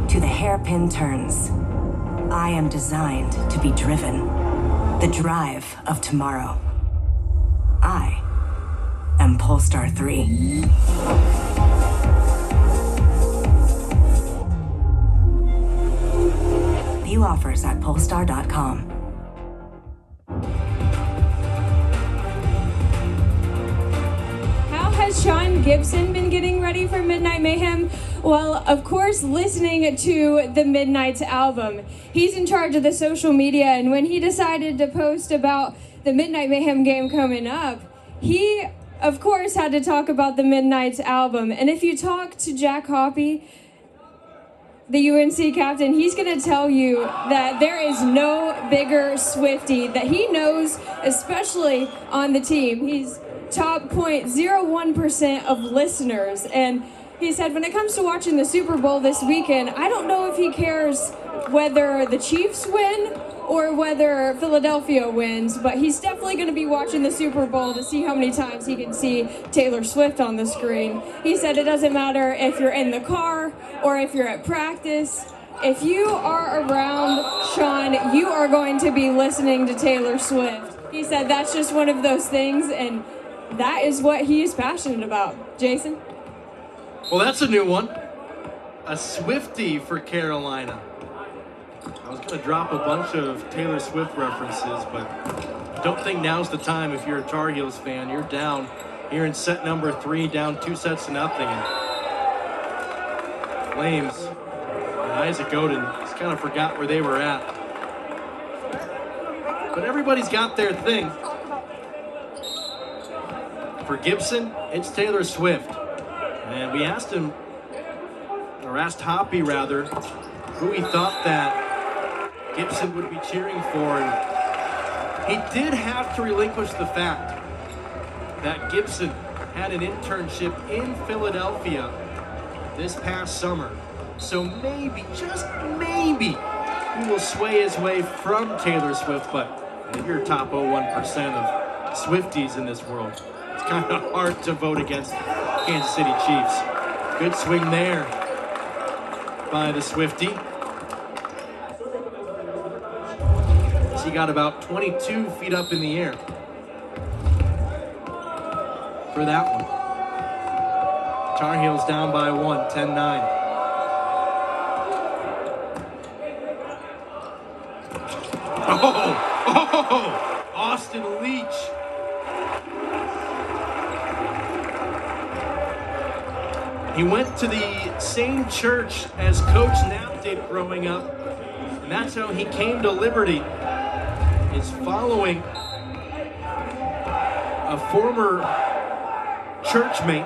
to the hairpin turns, I am designed to be driven. The drive of tomorrow. I am Polestar 3. View offers at polestar.com. How has Sean Gibson been getting ready for Midnight Mayhem? Well, of course, listening to the Midnight's album. He's in charge of the social media, and when he decided to post about the Midnight Mayhem game coming up, he, of course, had to talk about the Midnight's album. And if you talk to Jack Hoppy, the UNC captain, he's going to tell you that there is no bigger Swiftie that he knows, especially on the team. He's top 0.01% of listeners. And he said when it comes to watching the Super Bowl this weekend, I don't know if he cares whether the Chiefs win or whether Philadelphia wins, but he's definitely going to be watching the Super Bowl to see how many times he can see Taylor Swift on the screen. He said it doesn't matter if you're in the car or if you're at practice. If you are around Sean, you are going to be listening to Taylor Swift. He said that's just one of those things, and that is what he is passionate about. Jason? Well, that's a new one. A Swiftie for Carolina. I was going to drop a bunch of Taylor Swift references, but Don't think now's the time if you're a Tar Heels fan. You're down here in set number 3, down 2-0. And Flames and Isaac Odin just kind of forgot where they were at. But everybody's got their thing. For Gibson, it's Taylor Swift. And we asked him, or asked Hoppy rather, who he thought that Gibson would be cheering for. And he did have to relinquish the fact that Gibson had an internship in Philadelphia this past summer. So maybe, just maybe, he will sway his way from Taylor Swift. But if you're top 0.1% of Swifties in this world, it's kind of hard to vote against Kansas City Chiefs. Good swing there by the Swiftie. He got about 22 feet up in the air for that one. Tar Heels down by 1, 10-9. Oh, Austin Leach. He went to the same church as Coach Knapp did growing up, and that's how he came to Liberty. Is following a former churchmate.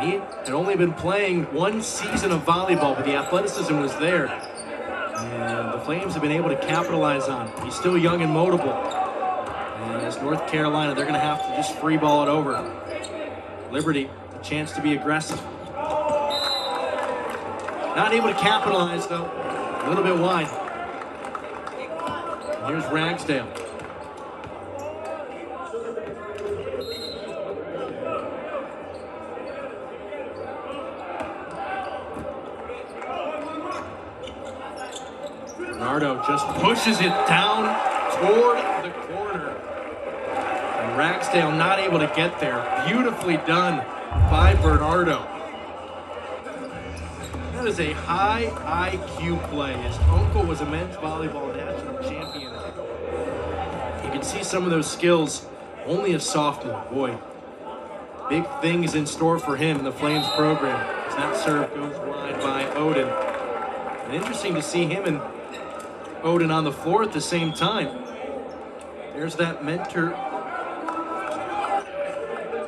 He had only been playing 1 season of volleyball, but the athleticism was there. And the Flames have been able to capitalize on it. He's still young and moldable. And as North Carolina, they're going to have to just free ball it over. Liberty, a chance to be aggressive. Not able to capitalize, though. A little bit wide. Here's Ragsdale. Bernardo just pushes it down toward the corner. And Ragsdale not able to get there. Beautifully done by Bernardo. That is a high IQ play. His uncle was a men's volleyball national champion. You can see some of those skills. Only a sophomore. Boy, big things in store for him in the Flames program. As that serve goes wide by Odin. And interesting to see him and Odin on the floor at the same time. There's that mentor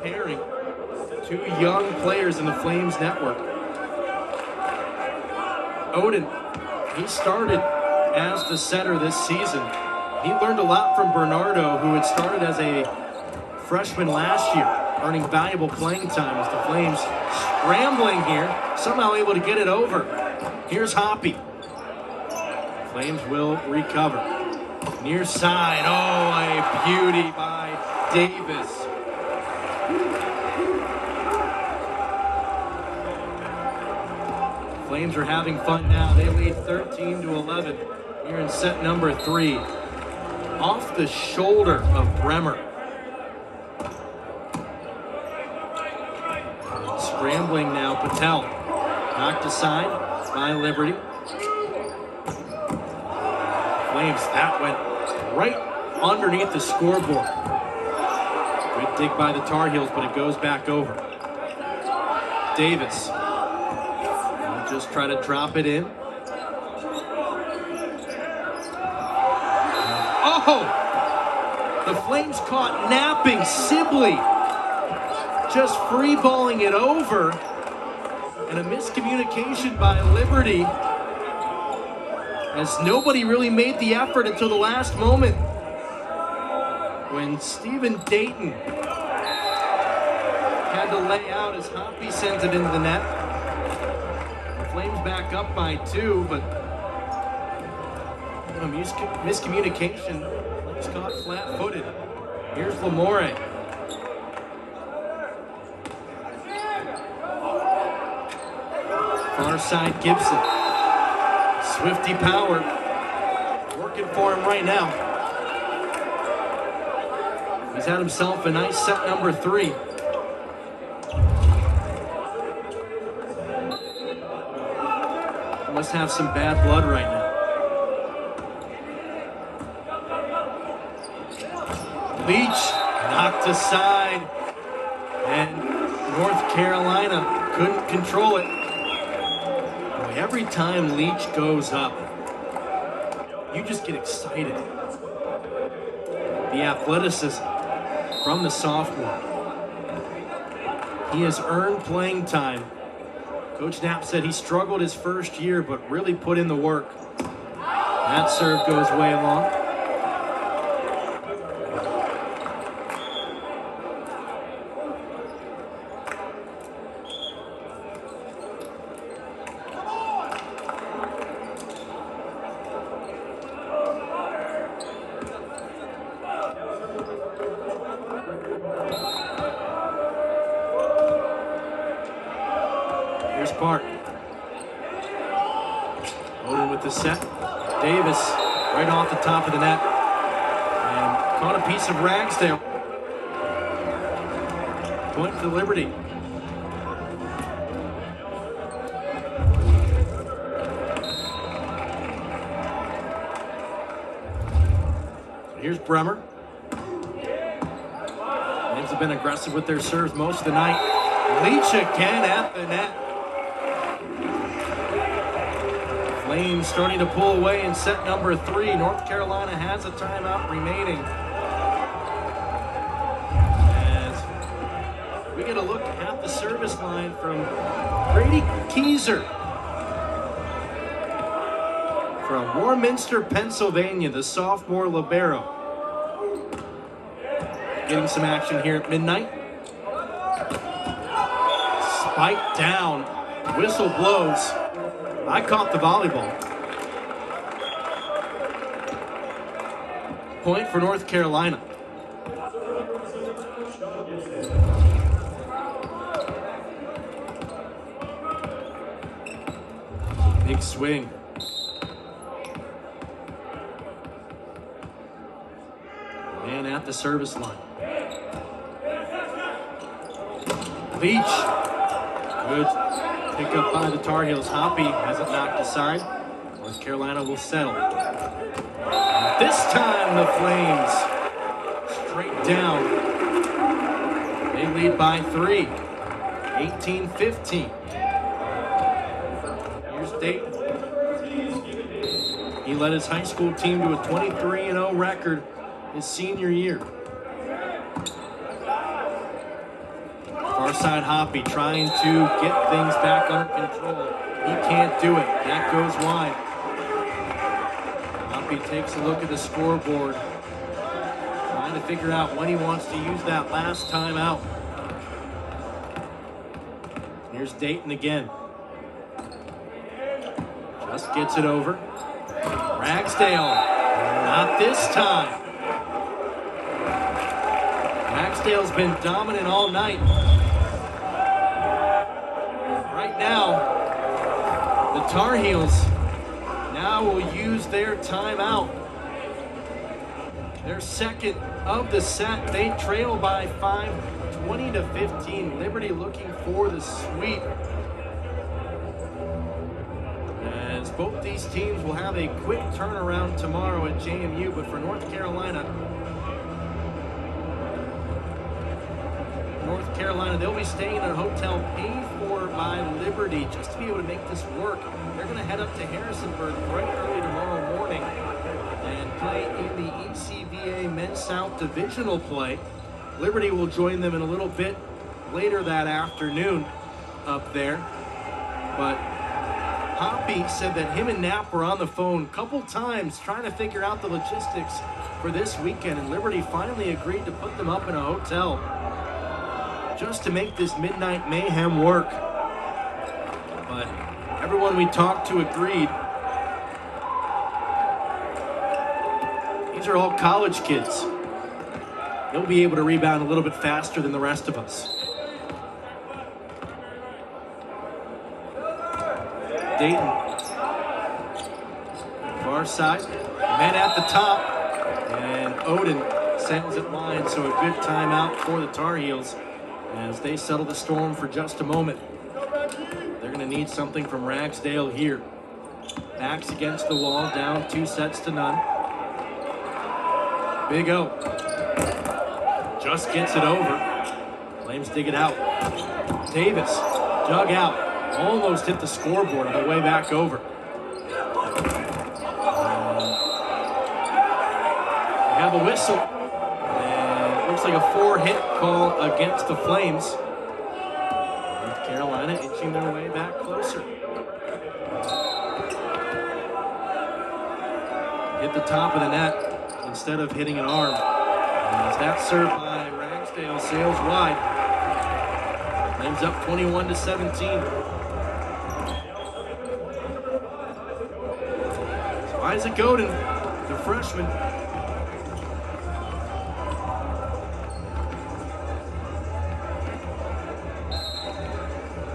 pairing. 2 young players in the Flames network. Odin, he started as the setter this season. He learned a lot from Bernardo, who had started as a freshman last year, earning valuable playing time as the Flames scrambling here, somehow able to get it over. Here's Hoppy. Flames will recover. Near side, oh, a beauty by Davis. Flames are having fun now. They lead 13-11 here in set number 3. Off the shoulder of Bremer. Scrambling now, Patel. Knocked aside by Liberty. Flames, that went right underneath the scoreboard. Good dig by the Tar Heels, but it goes back over. Davis. Just try to drop it in. Oh! The Flames caught napping Sibley. Just free-balling it over. And a miscommunication by Liberty. As nobody really made the effort until the last moment. When Stephen Dayton had to lay out as Hoppy sends it into the net. Flames back up by 2, but miscommunication. Flames caught flat-footed. Here's Lamore. Far side Gibson. Swifty power. Working for him right now. He's had himself a nice set number 3. Must have some bad blood right now. Leach knocked aside, and North Carolina couldn't control it. Boy, every time Leach goes up, you just get excited. The athleticism from the sophomore. He has earned playing time. Coach Knapp said he struggled his first year, but really put in the work. That serve goes way long. Here's Park. Oden with the set. Davis right off the top of the net. And caught a piece of Ragsdale. Point for Liberty. Here's Bremer. Flames have been aggressive with their serves most of the night. Leach again at the net. Flames starting to pull away in set number 3. North Carolina has a timeout remaining. As we get a look at the service line from Brady Keyser from Warminster, Pennsylvania, the sophomore libero. Getting some action here at midnight. Spike down, whistle blows. I caught the volleyball. Point for North Carolina. Big swing. And at the service line. Leach. Good pick up by the Tar Heels. Hoppy has it knocked aside. North Carolina will settle. And this time the Flames straight down. They lead by 3. 18-15. Here's Dayton. He led his high school team to a 23-0 record his senior year. Far side Hoppy trying to get things back under control. He can't do it. That goes wide. Hoppy takes a look at the scoreboard, trying to figure out when he wants to use that last timeout. Here's Dayton again. Just gets it over. Ragsdale. Not this time. Ragsdale's been dominant all night. Right now, the Tar Heels now will use their timeout. Their second of the set. They trail by 5, 20-15. Liberty looking for the sweep. As both these teams will have a quick turnaround tomorrow at JMU, but for North Carolina, they'll be staying in a hotel paid for by Liberty just to be able to make this work. They're going to head up to Harrisonburg right early tomorrow morning and play in the ECVA Men's South Divisional play. Liberty will join them in a little bit later that afternoon up there. But Hoppy said that him and Knapp were on the phone a couple times trying to figure out the logistics for this weekend, and Liberty finally agreed to put them up in a hotel just to make this midnight mayhem work. But everyone we talked to agreed. These are all college kids. They'll be able to rebound a little bit faster than the rest of us. Dayton. Far side. Men at the top. And Oden sails it wide, so a good timeout for the Tar Heels as they settle the storm for just a moment. They're going to need something from Ragsdale here. Backs against the wall, down 2 sets to none. Big O. just gets it over. Flames dig it out. Davis, dug out. Almost hit the scoreboard on the way back over. We have a whistle. And it looks like a 4-hit call against the Flames. North Carolina inching their way back closer. Hit the top of the net instead of hitting an arm. As that serve by Ragsdale sails wide. Flames up 21-17. So Isaac Godin, the freshman.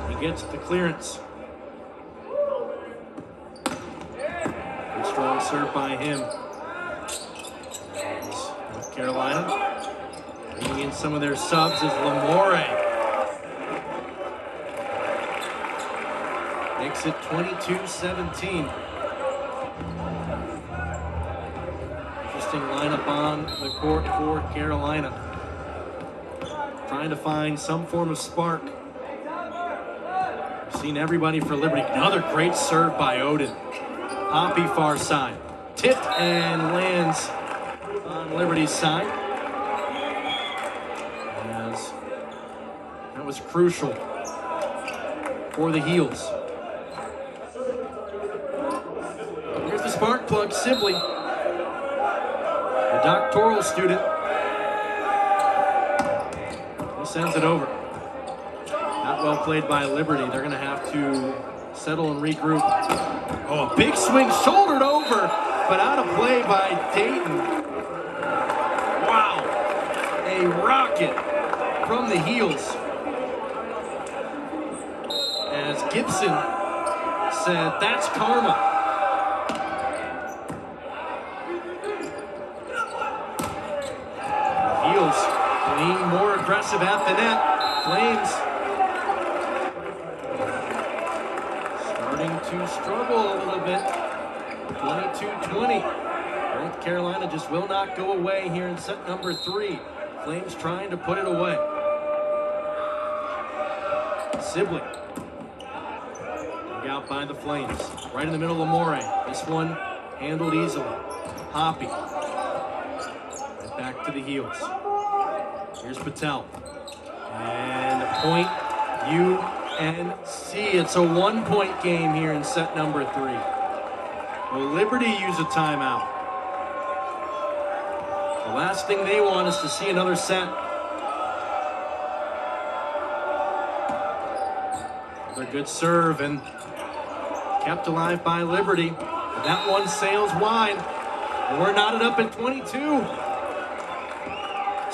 He gets the clearance. Good strong serve by him. North Carolina bringing in some of their subs is Lamore. Makes it 22-17. Interesting lineup on the court for Carolina. Trying to find some form of spark. We've seen everybody for Liberty. Another great serve by Odin. Hoppy far side. Tipped and lands on Liberty's side. As that was crucial for the Heels. Here's the spark plug, Sibley. The doctoral student. He sends it over. Not well played by Liberty. They're going to have to settle and regroup. Oh, a big swing, shouldered over, but out of play by Dayton. Wow. A rocket from the Heels. As Gibson said, that's karma. Heels being more aggressive at the net. Flames starting to struggle a little bit. 22-20. North Carolina just will not go away here in set number 3. Flames trying to put it away. Sibley. Dug out by the Flames. Right in the middle of Lamore. This one handled easily. Hoppy. Right back to the Heels. Here's Patel. And a point, UNC. It's a 1-point game here in set number 3. Will Liberty use a timeout? The last thing they want is to see another set. Another good serve and kept alive by Liberty. That one sails wide. And we're knotted up at 22.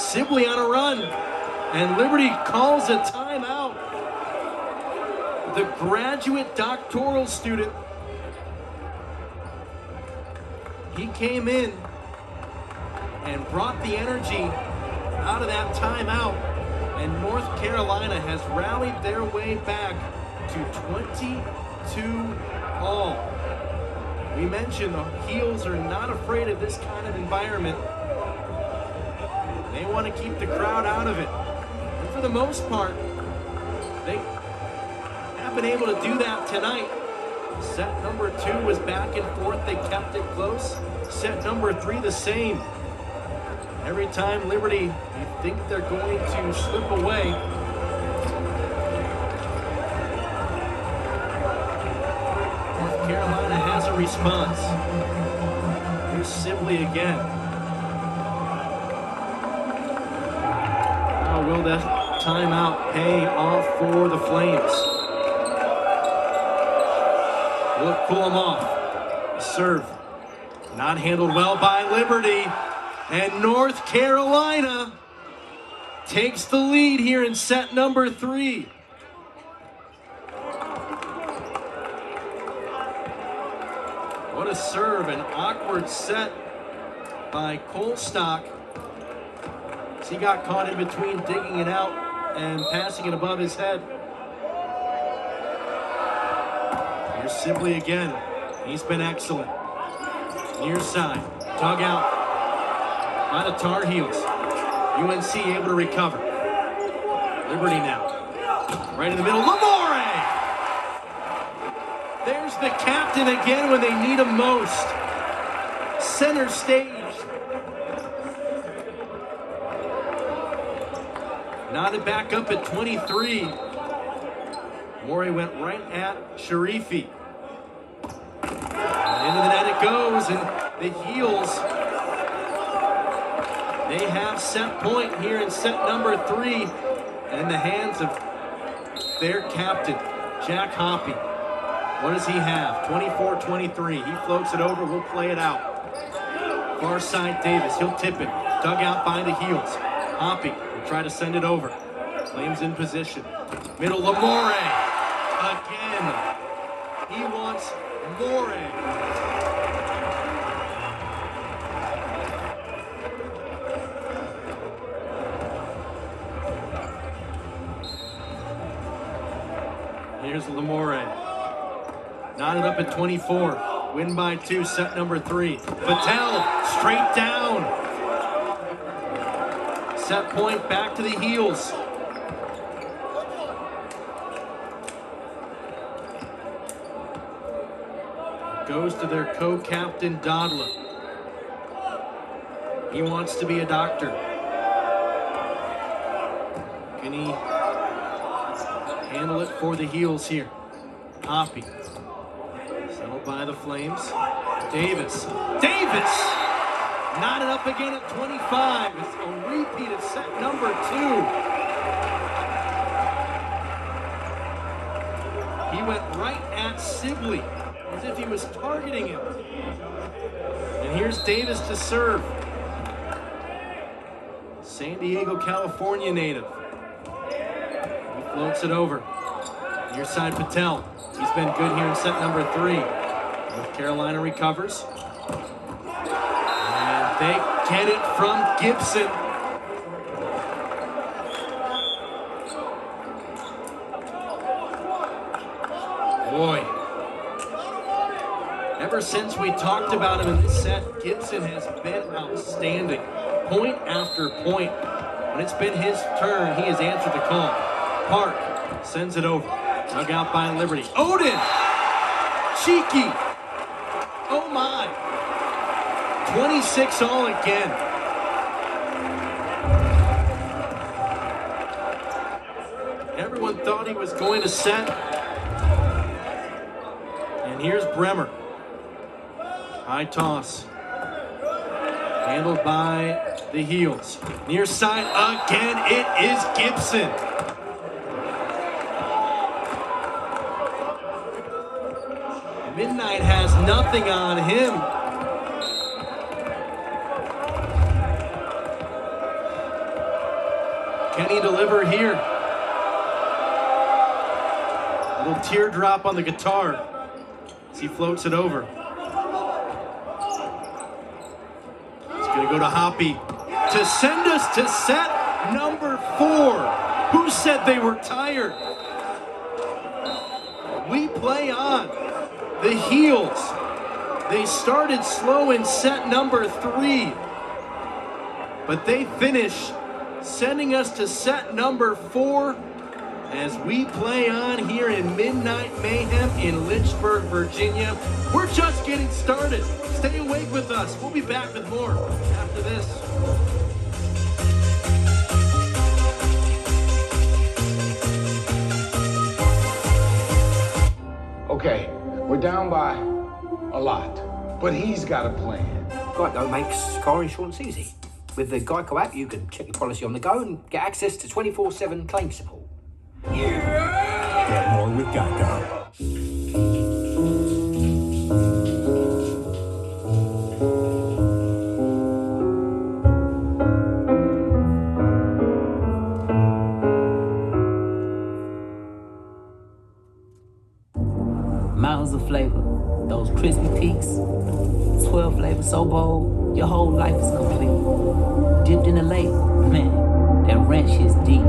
Sibley on a run. And Liberty calls a timeout. The graduate doctoral student. He came in and brought the energy out of that timeout. And North Carolina has rallied their way back to 22-all. We mentioned the Heels are not afraid of this kind of environment. They want to keep the crowd out of it. And for the most part, they have been able to do that tonight. Set number 2 was back and forth. They kept it close. Set number 3, the same. Every time Liberty, you think they're going to slip away. North Carolina has a response. Here's Sibley again. How will that timeout pay off for the Flames? Will it cool them off? The serve not handled well by Liberty. And North Carolina takes the lead here in set number 3. What a serve, an awkward set by Colstock. He got caught in between digging it out and passing it above his head. Here's Sibley again. He's been excellent. Near side, dug out by the Tar Heels. UNC able to recover. Liberty now. Right in the middle, Lamore! There's the captain again when they need him most. Center stage. Knotted back up at 23. Morey went right at Sharifi. And into the net it goes, and the Heels, they have set point here in set number 3 in the hands of their captain, Jack Hoppy. What does he have? 24-23. He floats it over. We'll play it out. Far side Davis. He'll tip it. Dug out by the Heels. Hoppy will try to send it over. Flames in position. Middle Lamore. Again. He wants More. Here's Lamore. Knotted up at 24. Win by 2, set number 3. Patel, straight down. Set point back to the Heels. Goes to their co-captain, Dodla. He wants to be a doctor. Can he handle it for the Heels here? Hoppy. Settled by the Flames. Davis. Davis! Knotted up again at 25. It's a repeat of set number 2. He went right at Sibley as if he was targeting him. And here's Davis to serve. San Diego, California native. He floats it over. Near side Patel. He's been good here in set number 3. North Carolina recovers. And they get it from Gibson. Boy. Ever since we talked about him in the set, Gibson has been outstanding. Point after point. When it's been his turn, he has answered the call. Park sends it over. Dug out by Liberty. Odin! Cheeky! Oh my! 26 all again. Everyone thought he was going to set. And here's Bremer. High toss. Handled by the Heels. Near side again, it is Gibson. Midnight has nothing on him. Can he deliver here? A little teardrop on the guitar as he floats it over. It's going to go to Hoppy to send us to set number 4. Who said they were tired? We play on. The Heels, they started slow in set number 3, but they finish sending us to set number 4 as we play on here in Midnight Mayhem in Lynchburg, Virginia. We're just getting started. Stay awake with us. We'll be back with more after this. Okay. We're down by a lot, but he's got a plan. Geico makes car insurance easy. With the Geico app, you can check your policy on the go and get access to 24/7 claim support. Get more with Geico. Mountains of flavor, those crispy peaks, 12 flavors so bold, your whole life is complete. Dipped in the lake, man, that ranch is deep.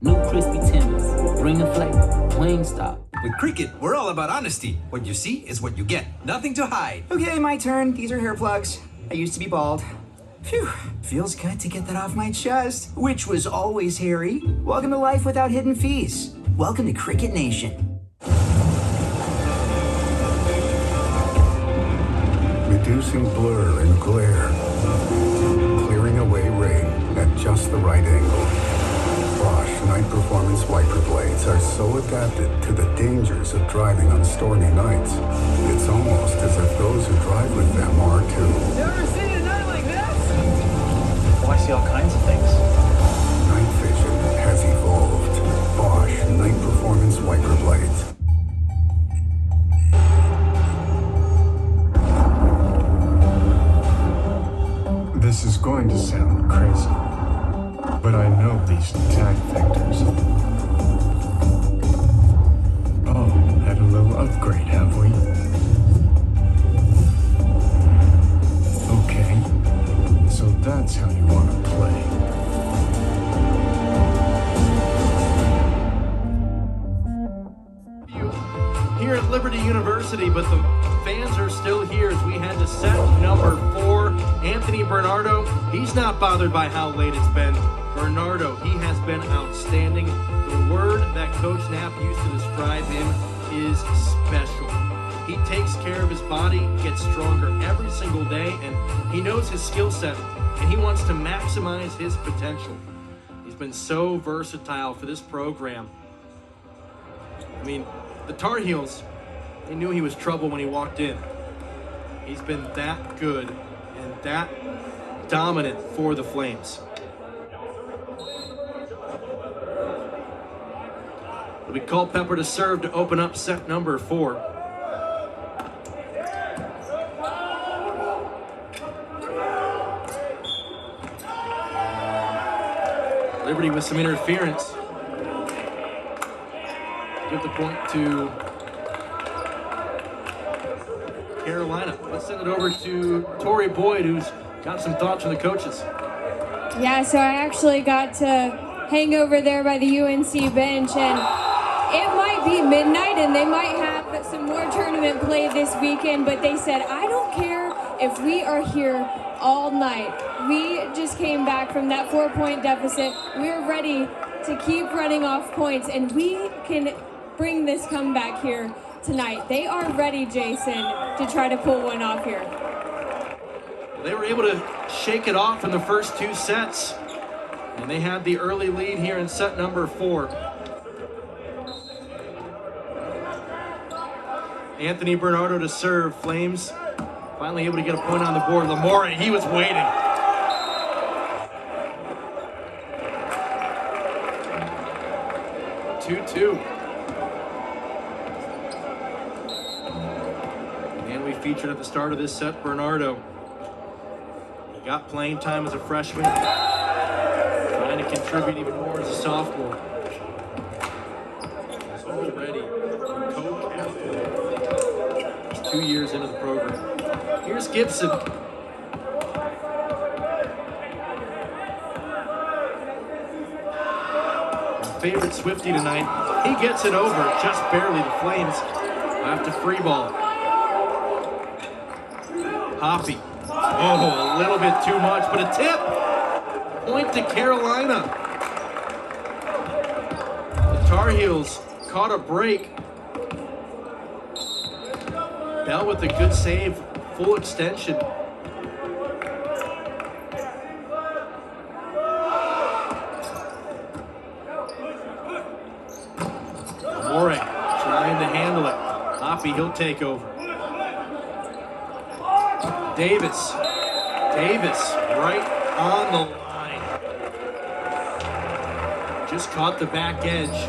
New crispy tenders, bring the flavor, Wingstop. With Cricket, we're all about honesty. What you see is what you get. Nothing to hide. Okay, my turn. These are hair plugs. I used to be bald. Phew, feels good to get that off my chest, which was always hairy. Welcome to life without hidden fees. Welcome to Cricket Nation. Reducing blur and glare. Clearing away rain at just the right angle. Bosch Night Performance wiper blades are so adapted to the dangers of driving on stormy nights. It's almost as if those who drive with them are too. Never seen a night like this! Oh, I see all kinds of things. Night vision has evolved. Bosch Night Performance wiper blades. This is going to sound crazy, but I know these tag vectors. Oh, had a little upgrade, have we? Okay, so that's how you want to play. Here at Liberty University, but the fans are still here as we head to set number 4. Anthony Bernardo, he's not bothered by how late it's been. Bernardo, he has been outstanding. The word that Coach Knapp used to describe him is special. He takes care of his body, gets stronger every single day, and he knows his skill set, and he wants to maximize his potential. He's been so versatile for this program. I mean, the Tar Heels, they knew he was trouble when he walked in. He's been that good and that dominant for the Flames. We call Pepper to serve to open up set number 4. Liberty with some interference. Give the point to Carolina. Let's send it over to Tori Boyd, who's got some thoughts from the coaches. Yeah, so I actually got to hang over there by the UNC bench, and it might be midnight and they might have some more tournament play this weekend, but they said, I don't care if we are here all night. We just came back from that 4-point deficit. We're ready to keep running off points, and we can bring this comeback here tonight. They are ready, Jason, to try to pull one off here. They were able to shake it off in the first 2 sets, and they had the early lead here in set number 4. Anthony Bernardo to serve. Flames finally able to get a point on the board. Lamore, he was waiting. Two. And we featured at the start of this set, Bernardo. He got playing time as a freshman, trying to contribute even more as a sophomore. He's already co-captain. He's 2 years into the program. Here's Gibson. Favorite Swiftie tonight. He gets it over, just barely. The Flames have to free ball. Hoppy. Oh, a little bit too much, but a tip. Point to Carolina. The Tar Heels caught a break. Bell with a good save, full extension. Moray trying to handle it. Hoppy, he'll take over. Davis right on the line. Just caught the back edge.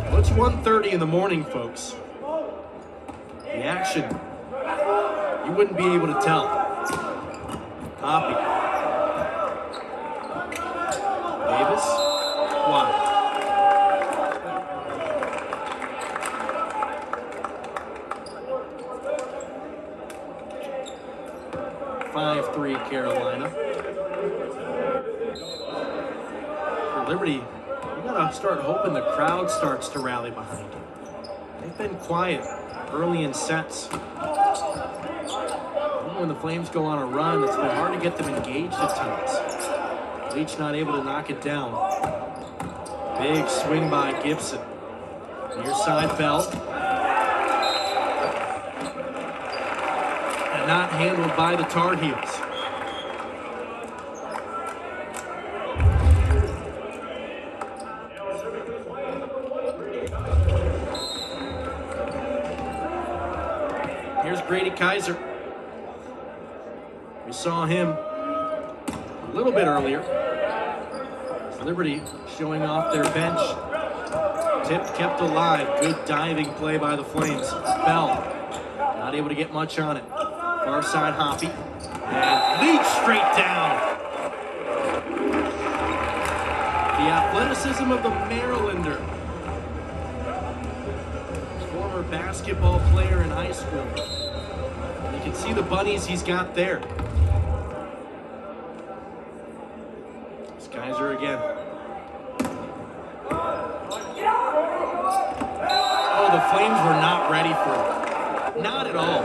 Well, it's 1:30 in the morning, folks. The action, you wouldn't be able to tell. Hoppy. Davis, wide. 5-3 Carolina. For Liberty, you gotta start hoping the crowd starts to rally behind you. They've been quiet early in sets. Even when the Flames go on a run, it's been hard to get them engaged at times. Leach not able to knock it down. Big swing by Gibson. Near side Bell. And not handled by the Tar Heels. Here's Grady Kaiser. We saw him a little bit earlier. Liberty showing off their bench. Tip kept alive. Good diving play by the Flames. Bell not able to get much on it. Far side Hoppy. And Leach straight down. The athleticism of the Marylander. Former basketball player in high school. You can see the bunnies he's got there. Kaiser again. Oh, the Flames were not ready for it. Not at all.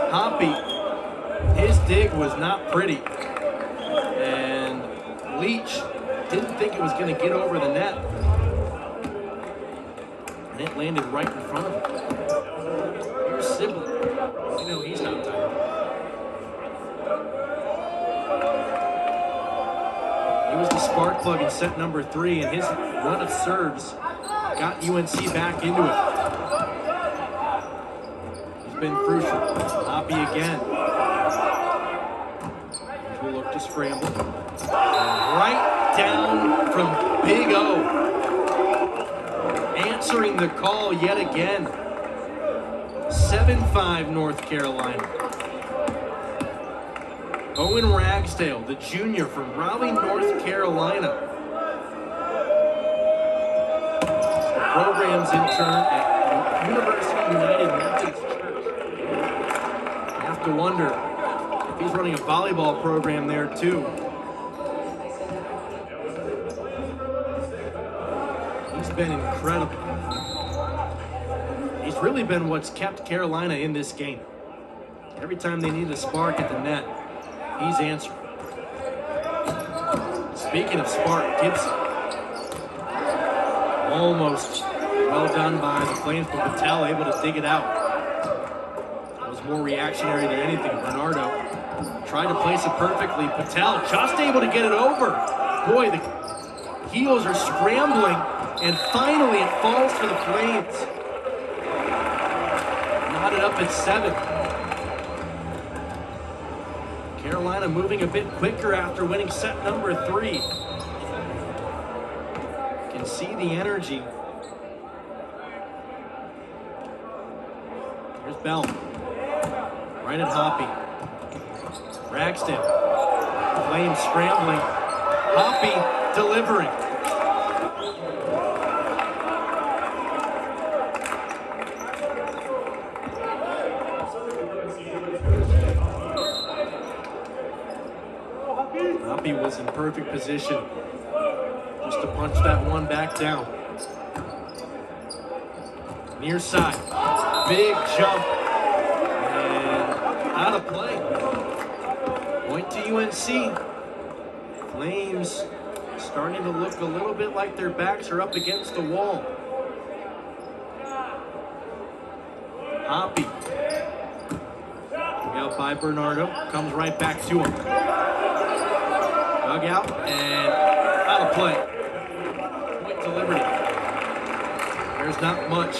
Hoppy, his dig was not pretty. And Leach didn't think it was going to get over the net. And it landed right in front of him. Here's Sibley. You know he's not tired. He was the spark plug in set number 3, and his run of serves got UNC back into it. He's been crucial. Hoppy again. Will look to scramble. Right down from Big O. Answering the call yet again. 7-5 North Carolina. Owen Ragsdale, the junior from Raleigh, North Carolina. The program's intern at University United Methodist Church. You have to wonder if he's running a volleyball program there too. He's been incredible. He's really been what's kept Carolina in this game. Every time they need a spark at the net, he's answered. Speaking of spark, Gibson. Almost well done by the Flames, but Patel able to dig it out. That was more reactionary than anything. Bernardo tried to place it perfectly. Patel just able to get it over. Boy, the Heels are scrambling, and finally it falls for the Flames. Knotted up at 7. Carolina moving a bit quicker after winning set number 3. Can see the energy. Here's Bell. Right at Hoppy. Ragsdale. Flames scrambling. Hoppy delivering. Hoppy was in perfect position just to punch that one back down. Near side. Big jump. And out of play. Point to UNC. Flames starting to look a little bit like their backs are up against the wall. Hoppy. Out by Bernardo. Comes right back to him. Dug out and out of play. Point to Liberty. There's not much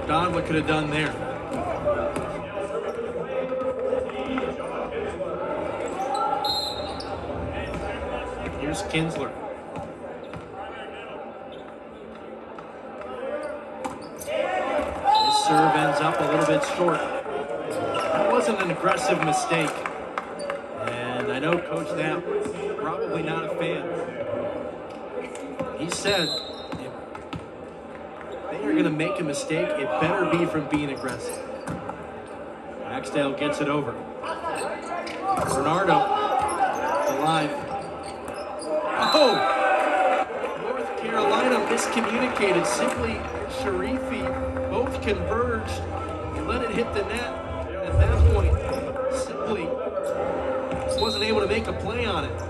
Donla could have done there. Here's Kinsler. His serve ends up a little bit short. That wasn't an aggressive mistake. And I know Coach Knapp, probably not a fan. He said, if they are going to make a mistake, it better be from being aggressive. Ragsdale gets it over. Bernardo, alive. Oh! North Carolina miscommunicated. Simply and Sharifi both converged. He let it hit the net. And at that point, simply wasn't able to make a play on it.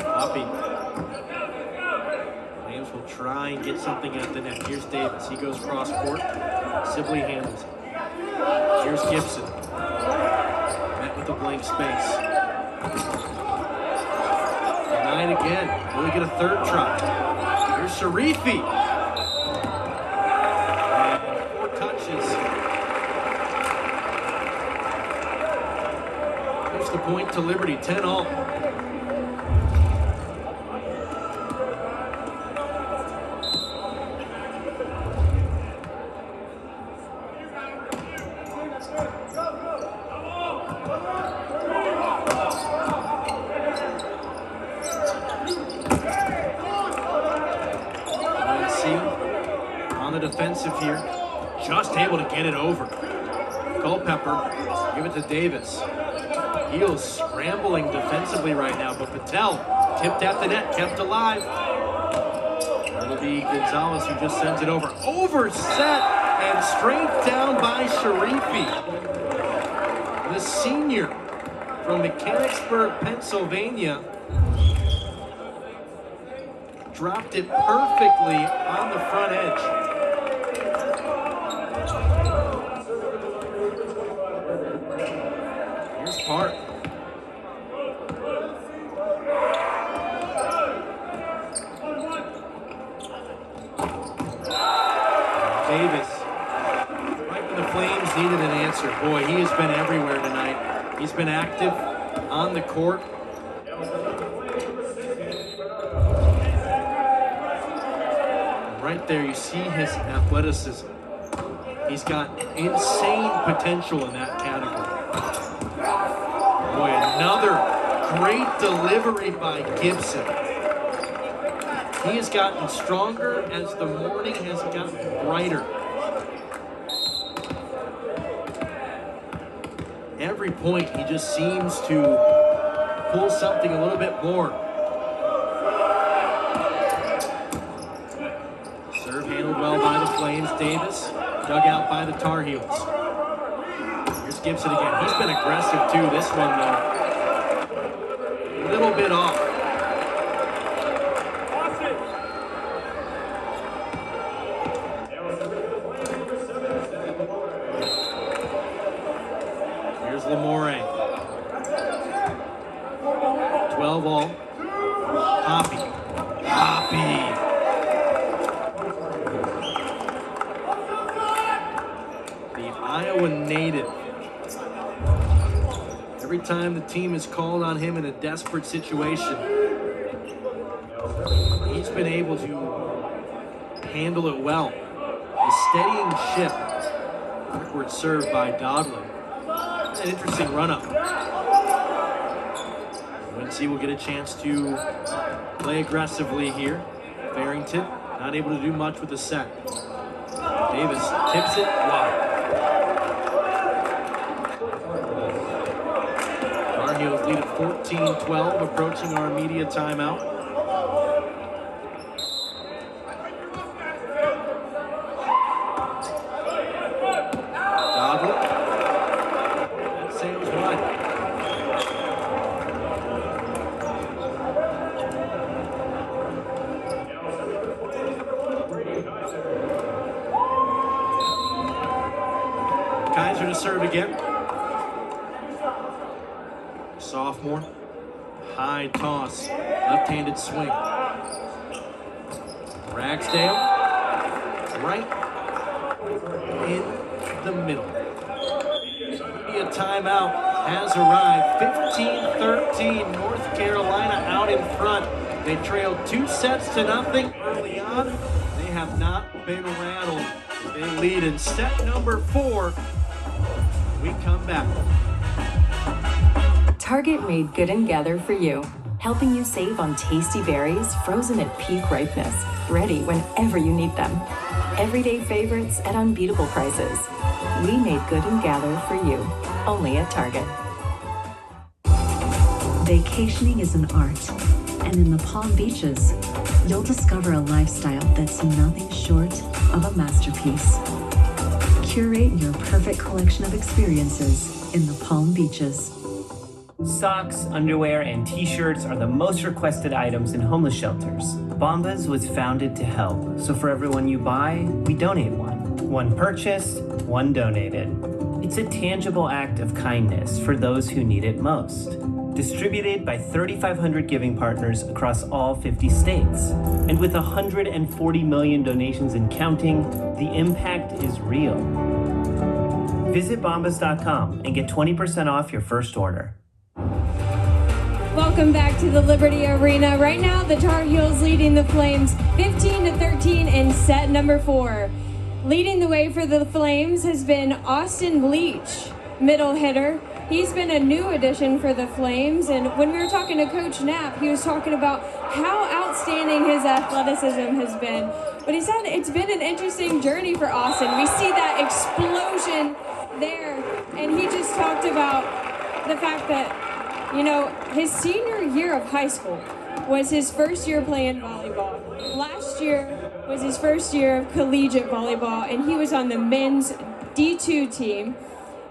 Hoppy. Flames will try and get something at the net. Here's Davis. He goes cross court. Sibley handles it. Here's Gibson. Met with a blank space. Denied again. Will we get a third try? Here's Sharifi. And 4 touches. Here's the point to Liberty, 10-all. Defensive here, just able to get it over. Culpepper, give it to Davis. Heels scrambling defensively right now, but Patel tipped at the net, kept alive. That'll be Gonzalez who just sends it over. Overset and straight down by Sharifi. The senior from Mechanicsburg, Pennsylvania, dropped it perfectly on the front edge. Hart. Davis. Right when the Flames needed an answer. Boy, he has been everywhere tonight. He's been active on the court. Right there, you see his athleticism. He's got insane potential in that category. Boy, another great delivery by Gibson. He has gotten stronger as the morning has gotten brighter. Every point, he just seems to pull something a little bit more. Serve handled well by the Flames. Davis dug out by the Tar Heels. Here's Gibson again. He's been aggressive too. This one, though, a little bit off. Here's Lamore. 12-all. Hoppy. The Iowa native. Every time the team is called on him in a desperate situation, he's been able to handle it well. The steadying ship. Backward serve by Dodlin. An interesting run-up. UNC will get a chance to play aggressively here. Farrington not able to do much with the set. Davis tips it wide. Tar Heels lead at 14-12, approaching our media timeout. Dodlin. That sails wide. Kaiser to serve again. Sophomore. High toss. Left-handed swing. Ragsdale. Right in the middle. Media timeout has arrived. 15-13. North Carolina out in front. They trailed 2-0 early on. They have not been rattled. They lead in set number 4. We come back. Target made Good and Gather for you, helping you save on tasty berries frozen at peak ripeness, ready whenever you need them. Everyday favorites at unbeatable prices. We made Good and Gather for you, only at Target. Vacationing is an art, And in the Palm Beaches, you'll discover a lifestyle that's nothing short of a masterpiece. Curate your perfect collection of experiences in the Palm Beaches. Socks, underwear, and t-shirts are the most requested items in homeless shelters. Bombas was founded to help, so for everyone you buy, we donate one. One purchased, one donated. It's a tangible act of kindness for those who need it most. Distributed by 3,500 giving partners across all 50 states. And with 140 million donations and counting, the impact is real. Visit bombas.com and get 20% off your first order. Welcome back to the Liberty Arena. Right now, the Tar Heels leading the Flames 15-13 in set number 4. Leading the way for the Flames has been Austin Leach, middle hitter. He's been a new addition for the Flames, and when we were talking to Coach Knapp, he was talking about how outstanding his athleticism has been. But he said it's been an interesting journey for Austin. We see that explosion there, and he just talked about the fact that, you know, his senior year of high school was his first year playing volleyball. Last year was his first year of collegiate volleyball, and he was on the men's D2 team.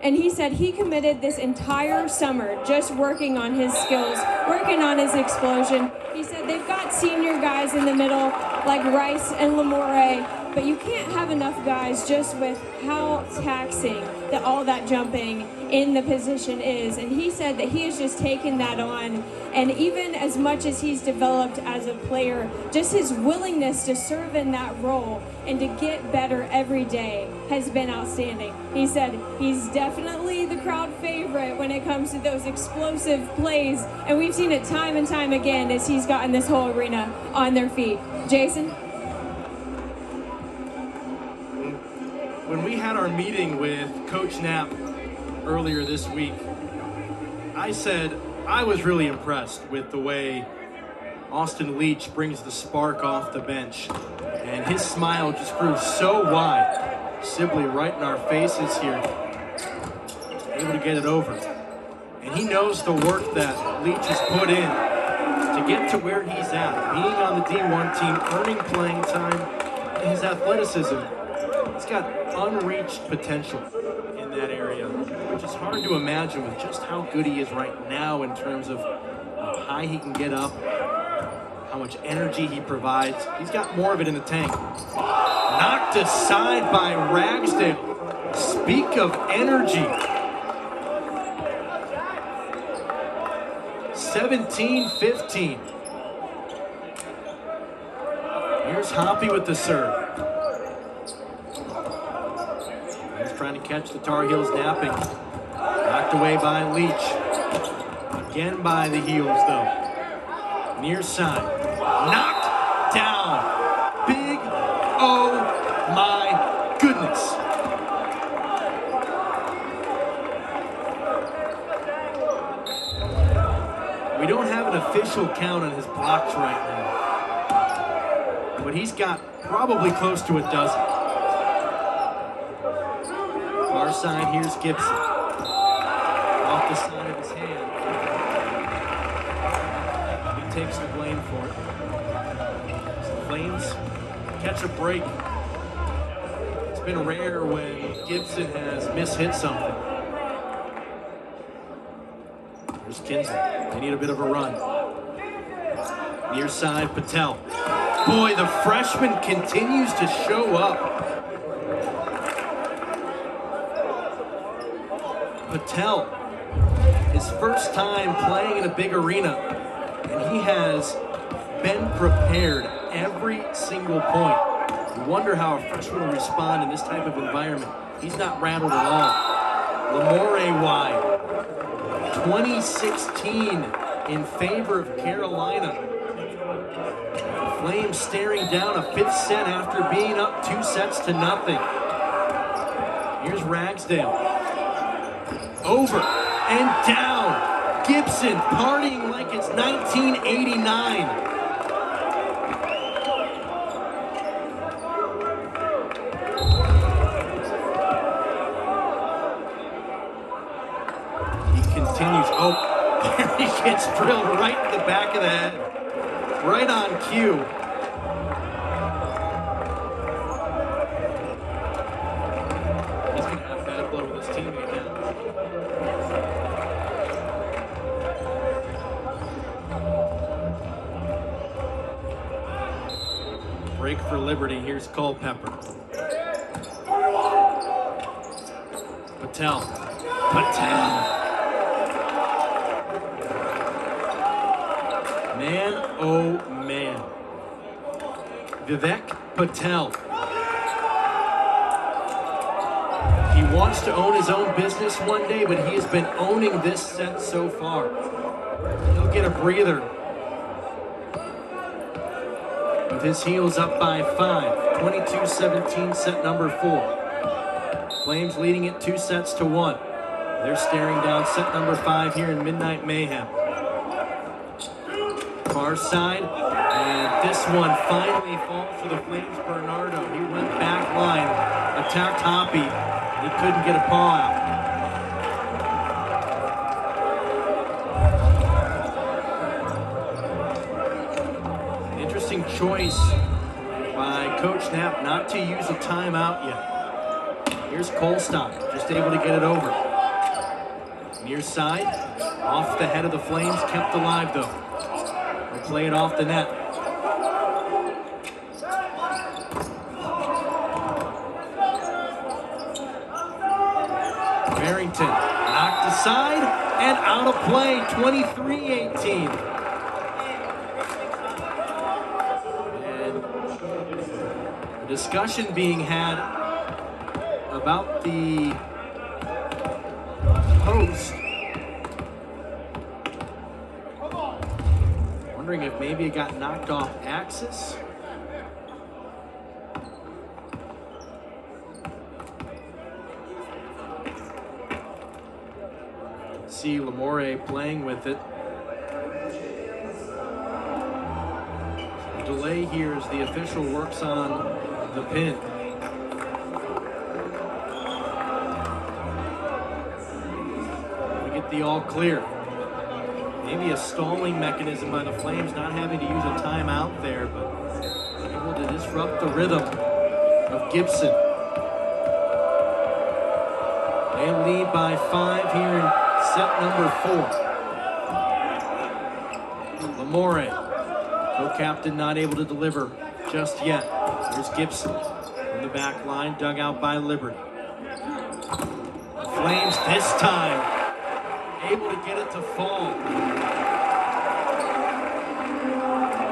And he said he committed this entire summer just working on his skills, working on his explosion. He said they've got senior guys in the middle like Rice and Lamore, but you can't have enough guys just with how taxing that all that jumping in the position is. And he said that he has just taken that on, and even as much as he's developed as a player, just his willingness to serve in that role and to get better every day has been outstanding. He said he's definitely the crowd favorite when it comes to those explosive plays, and we've seen it time and time again as he's gotten this whole arena on their feet. Jason? When we had our meeting with Coach Knapp earlier this week, I said I was really impressed with the way Austin Leach brings the spark off the bench. And his smile just grew so wide, simply right in our faces here, able to get it over. And he knows the work that Leach has put in to get to where he's at, being on the D1 team, earning playing time, and his athleticism. He's got unreached potential in that area, which is hard to imagine with just how good he is right now in terms of how high he can get up, how much energy he provides. He's got more of it in the tank. Knocked aside by Ragsdale. Speak of energy. 17-15. Here's Hoppy with the serve. He's trying to catch the Tar Heels napping. Knocked away by Leach. Again by the Heels, though. Near side. Knocked down. Big, oh my goodness. We don't have an official count on his blocks right now, but he's got probably close to a dozen. Far side, here's Gibson. Off the side of his hand. He takes the blame for it. So the Flames catch a break. It's been rare when Gibson has mishit something. Here's Kinsley. They need a bit of a run. Near side, Patel. Boy, the freshman continues to show up. Patel, his first time playing in a big arena, and he has been prepared every single point. You wonder how a freshman will respond in this type of environment. He's not rattled at all. Lamore wide. 2016 in favor of Carolina. Flames staring down a fifth set after being up 2-0. Here's Ragsdale. Over and down. Gibson partying like it's 1989. Continues. Oh, there he gets drilled right in the back of the head. Right on cue. He's going to have bad blood with his teammate now. Break for Liberty. Here's Culpepper. Patel. Man, oh man. Vivek Patel. He wants to own his own business one day, but he has been owning this set so far. He'll get a breather. With his heels up by 5. 22-17, set number 4. Flames leading it 2-1. They're staring down set number 5 here in Midnight Mayhem. Far side, and this one finally falls to the Flames. Bernardo, he went back line, attacked Hoppy. He couldn't get a paw out. Interesting choice by Coach Knapp not to use a timeout yet. Here's Colstock, just able to get it over. Near side, off the head of the Flames, kept alive though. They play it off the net. Barrington knocked aside and out of play, 23-18. And a discussion being had about the post. Wondering if maybe it got knocked off axis. See Lamore playing with it. The delay here as the official works on the pin. The all clear. Maybe a stalling mechanism by the Flames, not having to use a timeout there, but able to disrupt the rhythm of Gibson. They lead by 5 here in set number 4. Lamore, co-captain, not able to deliver just yet. Here's Gibson from the back line, dug out by Liberty. Flames this time able to get it to fall.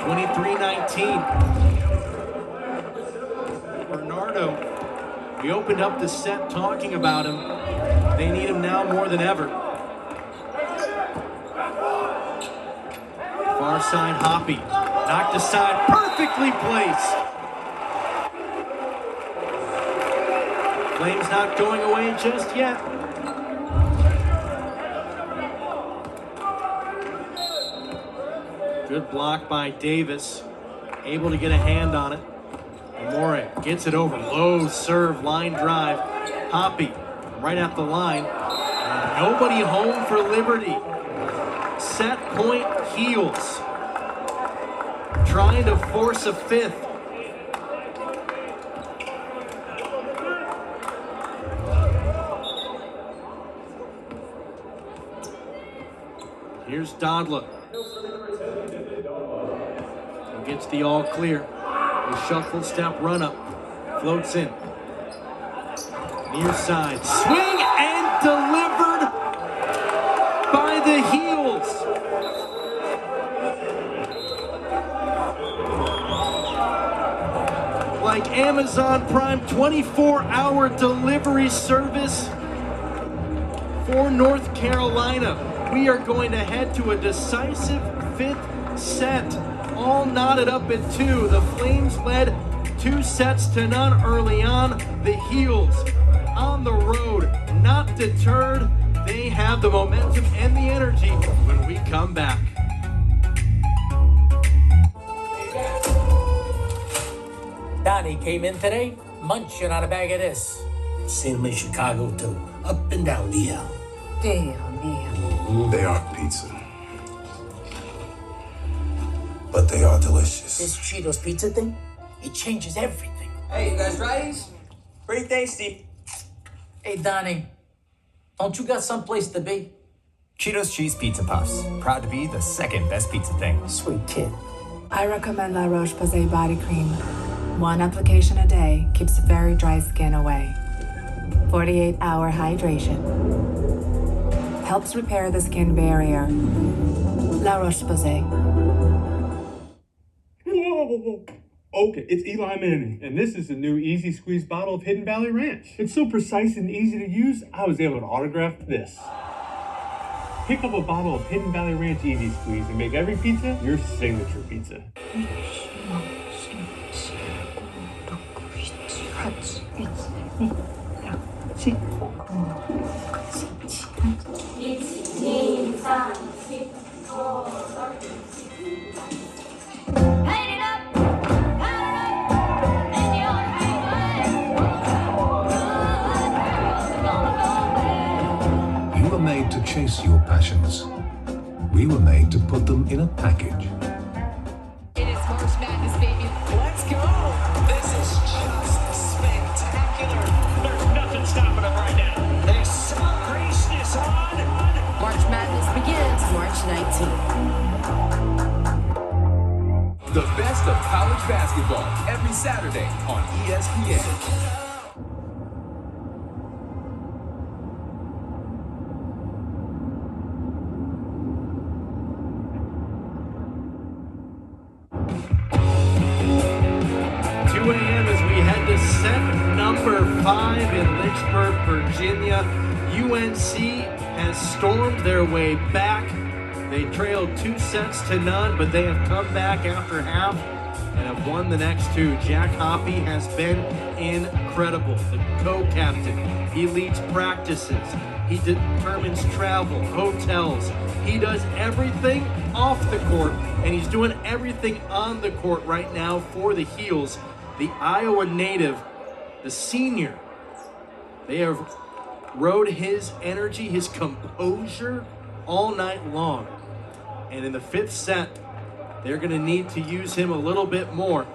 23-19. Bernardo, we opened up the set talking about him. They need him now more than ever. Far side Hoppy, knocked aside, perfectly placed. Flames not going away just yet. Good block by Davis. Able to get a hand on it. Amore gets it over. Low serve, line drive. Hoppy right at the line. And nobody home for Liberty. Set point Heels. Trying to force a fifth. Here's Dodla. Gets the all clear. The shuffle step run up. Floats in. Near side. Swing and delivered by the Heels. Like Amazon Prime 24-hour delivery service for North Carolina. We are going to head to a decisive 5th set. All knotted up at 2. The Flames led 2-0 early on. The Heels on the road, not deterred. They have the momentum and the energy when we come back. Donnie came in today, munching on a bag of this. Seen him in Chicago too, up and down the L. Damn. They are pizza. but they are delicious. This Cheetos pizza thing, it changes everything. Hey, you guys ready? Pretty tasty. Hey, Donnie, don't you got someplace to be? Cheetos Cheese Pizza Puffs. Proud to be the second best pizza thing. Sweet kid. I recommend La Roche-Posay body cream. 1 application a day keeps very dry skin away. 48-hour hydration. Helps repair the skin barrier. La Roche-Posay. Okay, it's Eli Manning, and this is the new Easy Squeeze bottle of Hidden Valley Ranch. It's so precise and easy to use, I was able to autograph this. Pick up a bottle of Hidden Valley Ranch Easy Squeeze and make every pizza your signature pizza. You were made to chase your passions. We were made to put them in a package. It is March Madness, baby. Let's go! This is just spectacular. There's nothing stopping them right now. The celebration is on. March Madness begins March 19th. The best of college basketball every Saturday on ESPN. Set number 5 in Lynchburg, Virginia. UNC has stormed their way back. They trailed 2 sets to none, but they have come back after half and have won the next 2. Jack Hoppy has been incredible. The co-captain. He leads practices. He determines travel, hotels. He does everything off the court, and he's doing everything on the court right now for the Heels. The Iowa native, the senior, they have rode his energy, his composure all night long. And in the 5th set, they're going to need to use him a little bit more.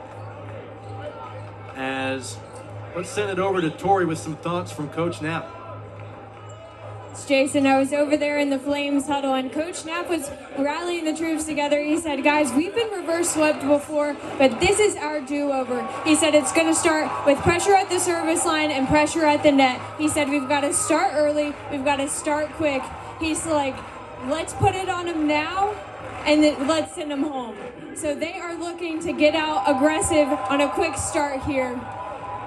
Let's send it over to Tori with some thoughts from Coach Knapp. Jason, I was over there in the Flames huddle, and Coach Knapp was rallying the troops together. He said, guys, we've been reverse swept before, but this is our do-over. He said it's going to start with pressure at the service line and pressure at the net. He said we've got to start early, we've got to start quick. He's like, let's put it on them now, and then let's send them home. So they are looking to get out aggressive on a quick start here,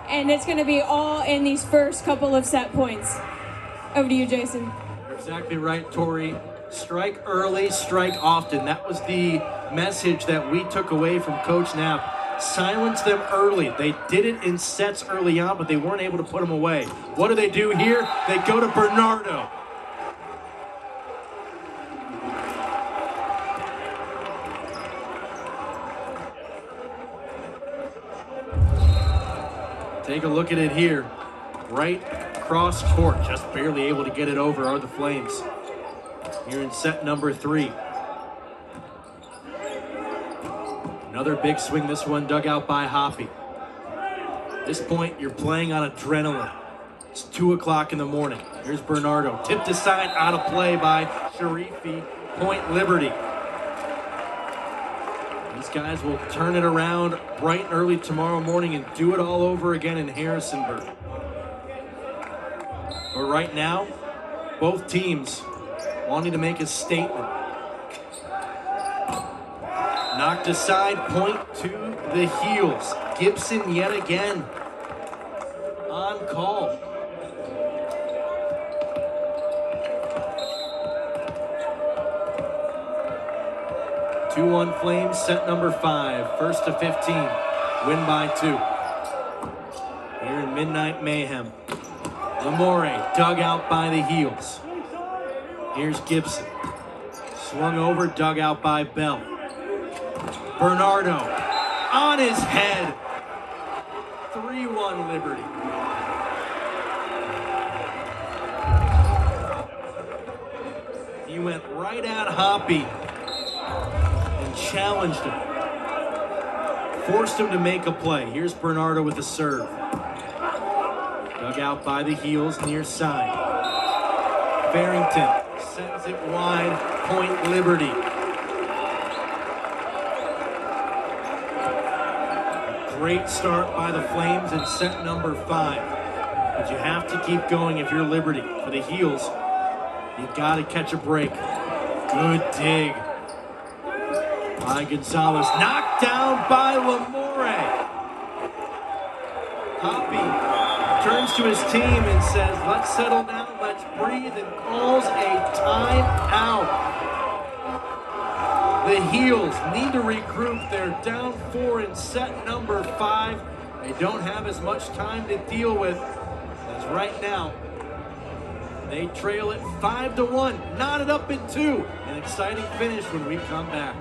and it's going to be all in these first couple of set points. Over to you, Jason. You're exactly right, Tori. Strike early, strike often. That was the message that we took away from Coach Knapp. Silence them early. They did it in sets early on, but they weren't able to put them away. What do they do here? They go to Bernardo. Take a look at it here. Right cross court, just barely able to get it over are the Flames. Here in set number 3. Another big swing, this one dug out by Hoppy. At this point, you're playing on adrenaline. It's 2 o'clock in the morning. Here's Bernardo, tipped aside, out of play by Sharifi, point Liberty. These guys will turn it around bright and early tomorrow morning and do it all over again in Harrisonburg. But right now, both teams wanting to make a statement. Knocked aside, point to the Heels. Gibson yet again on call. Two-one Flames, set number 5. First to 15, win by 2. Here in Midnight Mayhem. Lamore dug out by the Heels. Here's Gibson. Swung over, dug out by Bell. Bernardo on his head. 3-1 Liberty. He went right at Hoppy and challenged him. forced him to make a play. Here's Bernardo with the serve. Dug out by the heels, near side. Farrington sends it wide, point Liberty. Great start by the Flames in set number 5. But you have to keep going if you're Liberty. For the heels, you gotta catch a break. Good dig by Gonzalez. Knocked down by Lamore. Hoppy turns to his team and says, let's settle down, let's breathe, and calls a timeout. The heels need to regroup. They're down 4 in set number 5. They don't have as much time to deal with as right now. They trail it 5-1, knotted up in 2. An exciting finish when we come back.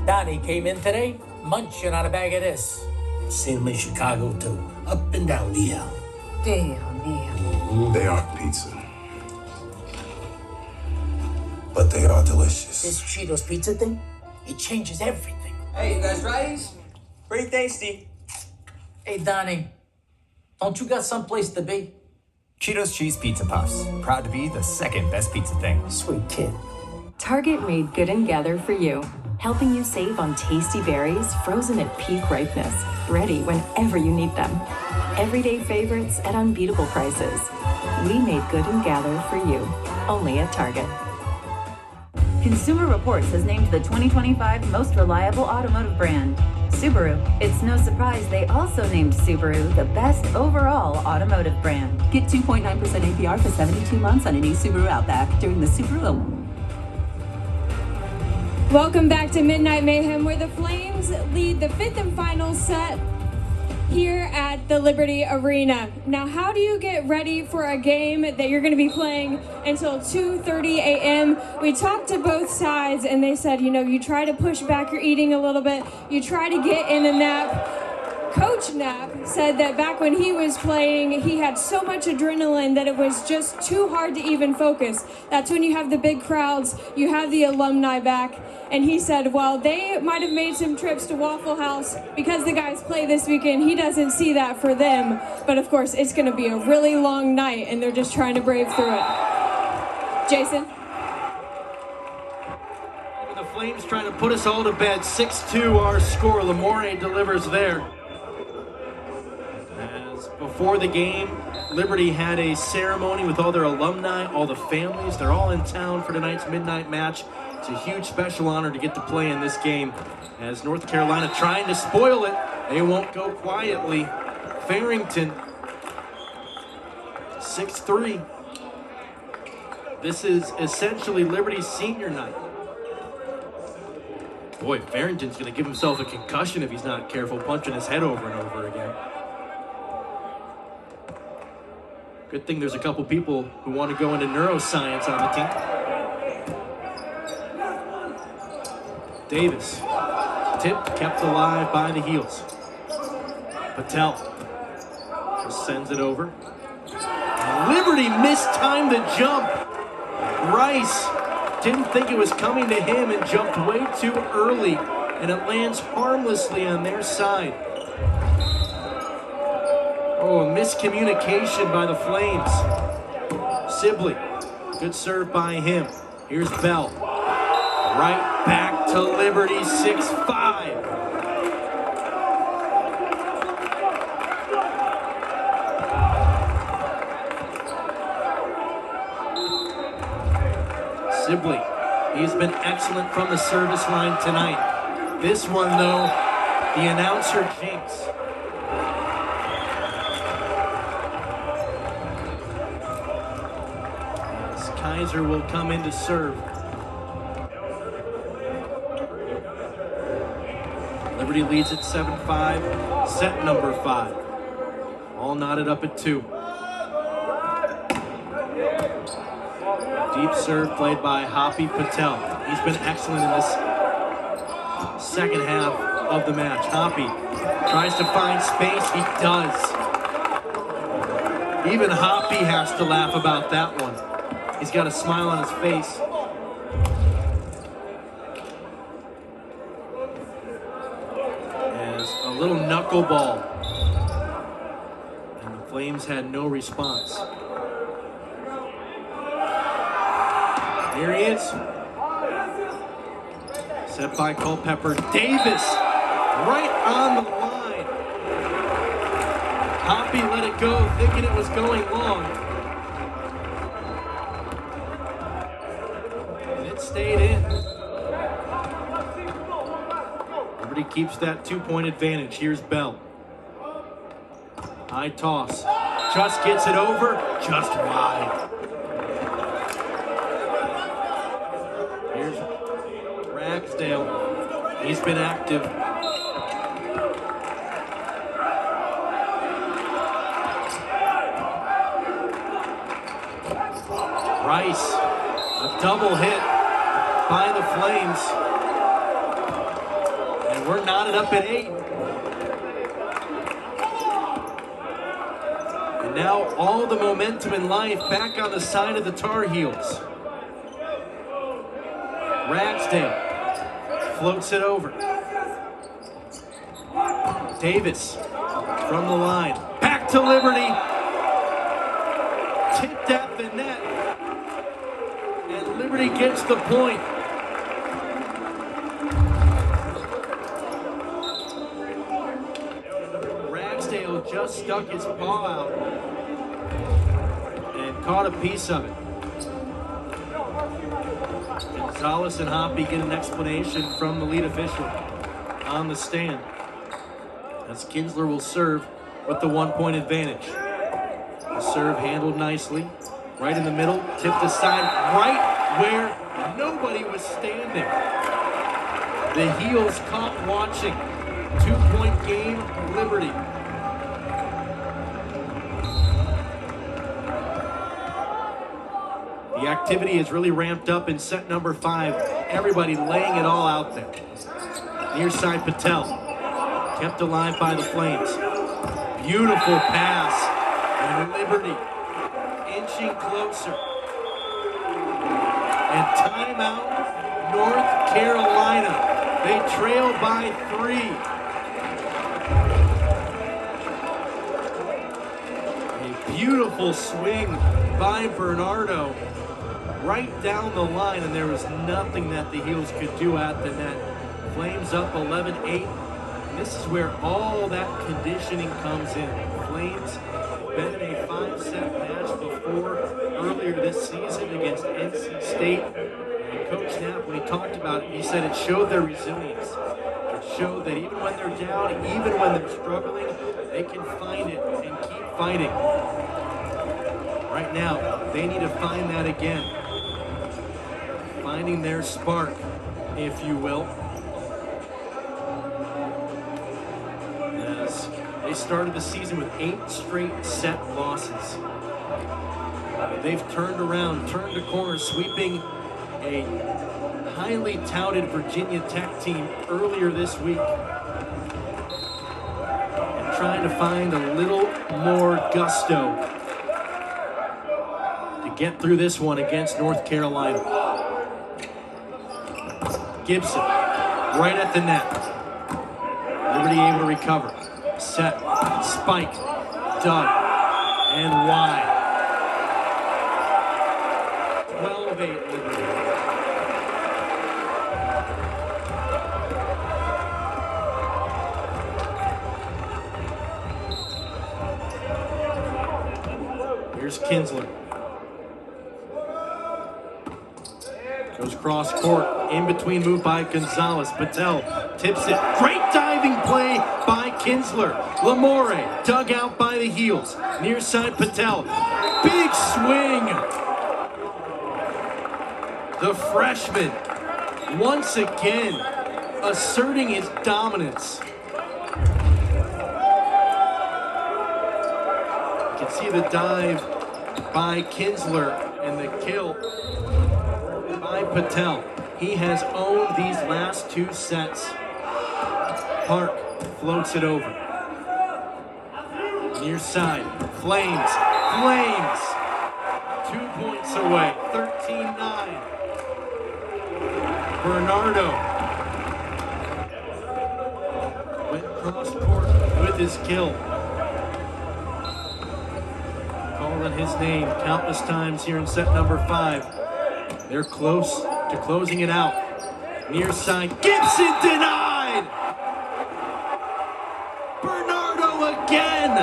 Donnie came in today, munching on a bag of this. Seen them in Chicago too, up and down the aisle. They aren't pizza, but they are delicious. This Cheetos pizza thing, it changes everything. Hey, you guys rice? Pretty tasty. Hey, Donnie, don't you got someplace to be? Cheetos Cheese Pizza Puffs. Proud to be the second best pizza thing. Sweet kid. Target made good and gather for you, helping you save on tasty berries frozen at peak ripeness, ready whenever you need them. Everyday favorites at unbeatable prices. We made good and gather for you, only at Target. Consumer Reports has named the 2025 most reliable automotive brand, Subaru. It's no surprise they also named Subaru the best overall automotive brand. Get 2.9% APR for 72 months on a new Subaru Outback during the Subaru. Welcome back to Midnight Mayhem, where the Flames lead the 5th and final set here at the Liberty Arena. Now, how do you get ready for a game that you're going to be playing until 2:30 a.m.? We talked to both sides, and they said, you know, you try to push back your eating a little bit. You try to get in a nap. Coach Knapp said that back when he was playing, he had so much adrenaline that it was just too hard to even focus. That's when you have the big crowds, you have the alumni back. And he said, well, they might have made some trips to Waffle House because the guys play this weekend. He doesn't see that for them. But of course, it's going to be a really long night, and they're just trying to brave through it. Jason? The Flames trying to put us all to bed. 6-2 our score. Lamore delivers there. As before the game, Liberty had a ceremony with all their alumni, all the families. They're all in town for tonight's midnight match. It's a huge special honor to get to play in this game. As North Carolina trying to spoil it, they won't go quietly. Farrington, 6-3. This is essentially Liberty's senior night. Boy, Farrington's going to give himself a concussion if he's not careful, punching his head over and over again. Good thing there's a couple people who want to go into neuroscience on the team. Davis, tipped, kept alive by the heels. Patel just sends it over. And Liberty mistimed the jump. Rice didn't think it was coming to him and jumped way too early, and it lands harmlessly on their side. Oh, a miscommunication by the Flames. Sibley, good serve by him. Here's Bell. Right back to Liberty, 6-5. Sibley, he's been excellent from the service line tonight. This one, though, the announcer jinx. As Kaiser will come in to serve. Liberty leads at 7-5, set number 5. All knotted up at 2. Deep serve played by Hoppy Patel. He's been excellent in this second half of the match. Hoppy tries to find space. He does. Even Hoppy has to laugh about that one. He's got a smile on his face. As a little knuckleball. And the Flames had no response. Here he is. Set by Culpepper. Davis right on the line. Hoppy let it go, thinking it was going long. And it stayed in. Liberty keeps that 2-point advantage. Here's Bell. High toss. Just gets it over, just wide. Here's Ragsdale. He's been active. Rice, a double hit by the Flames. And we're knotted up at 8. And now all the momentum in life back on the side of the Tar Heels. Ragsdale floats it over. Davis from the line. Back to Liberty. Tipped at the net. And Liberty gets the point. Ragsdale just stuck his paw out and caught a piece of it. Gonzalez and Hoppy get an explanation from the lead official on the stand. As Kinsler will serve with the 1-point advantage. The serve handled nicely. Right in the middle, tipped aside, right where nobody was standing. The Heels caught watching. 2-point game, Liberty. The activity has really ramped up in set number 5. Everybody laying it all out there. Near side Patel, kept alive by the Flames. Beautiful pass, and Liberty inching closer. And timeout, North Carolina. They trail by 3. A beautiful swing by Bernardo right down the line, and there was nothing that the Heels could do at the net. Flames up 11-8. And this is where all that conditioning comes in. Flames been in a 5-set match before earlier this season against NC State. And Coach Knapp, when he talked about it, he said it showed their resilience. It showed that even when they're down, even when they're struggling, they can find it and keep fighting. Right now, they need to find that again. Finding their spark, if you will. As they started the season with 8 straight set losses. They've turned around, turned a corner, sweeping a highly touted Virginia Tech team earlier this week. And trying to find a little more gusto to get through this one against North Carolina. Gibson, right at the net. Liberty able to recover. Set, spike, dug, and wide. 12-8 Liberty. Here's Kinsler. Goes cross court, in between move by Gonzalez. Patel tips it. Great diving play by Kinsler. Lamore dug out by the Heels. Near side Patel. Big swing. The freshman once again asserting his dominance. You can see the dive by Kinsler and the kill by Patel. He has owned these last 2 sets. Park floats it over. Near side, Flames. 2 points away. 13-9. Bernardo went cross court with his kill. Calling his name countless times here in set number 5. They're close to closing it out. Near side, Gibson denied! Bernardo again!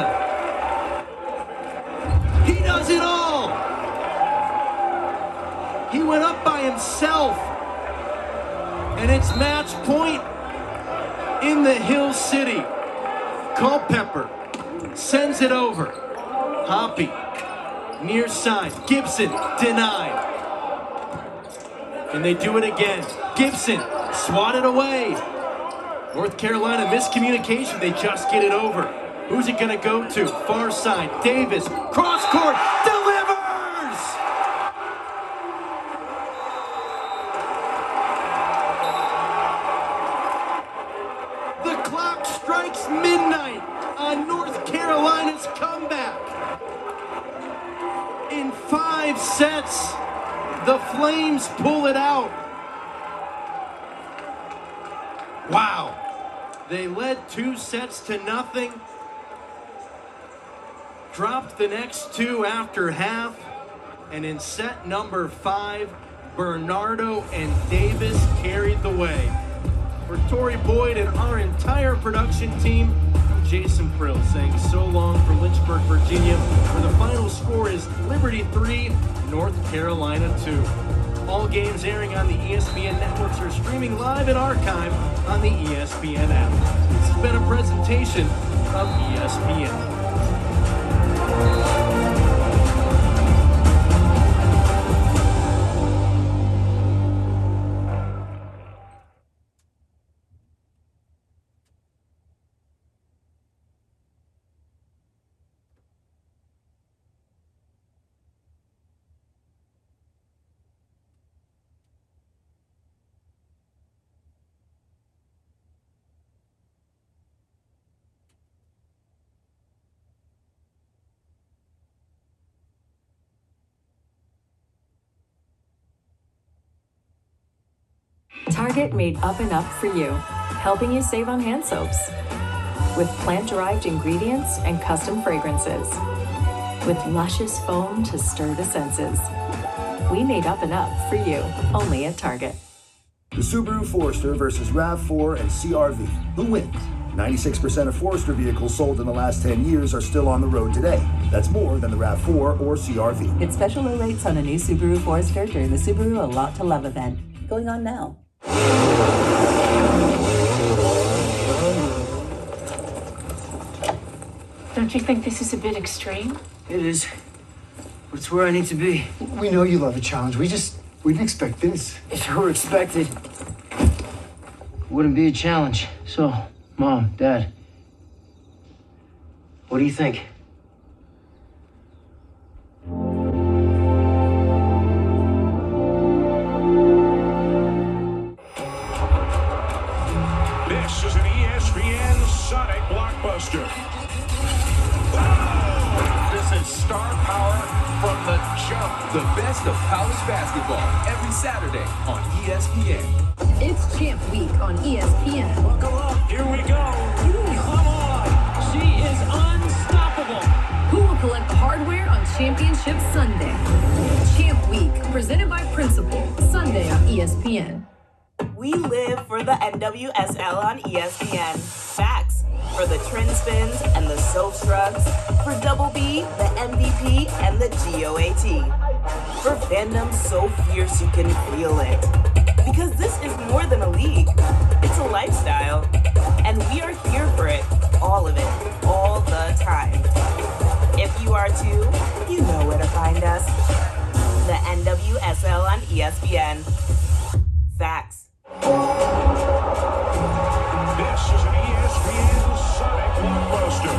He does it all! He went up by himself. And it's match point in the Hill City. Culpepper sends it over. Hoppy, near side, Gibson denied. And they do it again. Gibson swatted away. North Carolina miscommunication, they just get it over. Who's it gonna go to? Far side, Davis, cross court, delivers! The clock strikes midnight on North Carolina's comeback. In 5 sets, the Flames pull it out. Wow. They led 2 sets to nothing. Dropped the next 2 after half. And in set number 5, Bernardo and Davis carried the way. For Tori Boyd and our entire production team, I'm Jason Prill saying so long from Lynchburg, Virginia, where the final score is Liberty 3, North Carolina 2. All games airing on the ESPN networks are streaming live and archived on the ESPN app. This has been a presentation of ESPN. Target made Up and Up for you, helping you save on hand soaps. With plant-derived ingredients and custom fragrances. With luscious foam to stir the senses. We made Up and Up for you, only at Target. The Subaru Forester versus RAV4 and CR-V. Who wins? 96% of Forester vehicles sold in the last 10 years are still on the road today. That's more than the RAV4 or CR-V. Get special low rates on a new Subaru Forester during the Subaru A Lot to Love event. Going on now. Don't you think this is a bit extreme? It is. But it's where I need to be. We know you love a challenge. We didn't expect this. If it were expected, it wouldn't be a challenge. So, Mom, Dad, what do you think? This is an ESPN Sonic blockbuster. This is star power from the jump. The best of college basketball every Saturday on ESPN. It's Champ Week on ESPN. Buckle up. Here we go. Come on. She is unstoppable. Who will collect the hardware on Championship Sunday? Champ Week, presented by Principal, Sunday on ESPN. We live for the NWSL on ESPN. Facts for the trend spins and the soap shrugs. For Double B, the MVP, and the GOAT. For fandom so fierce you can feel it. Because this is more than a league. It's a lifestyle. And we are here for it. All of it. All the time. If you are too, you know where to find us. The NWSL on ESPN. Facts. This is an ESPN Sonic blockbuster.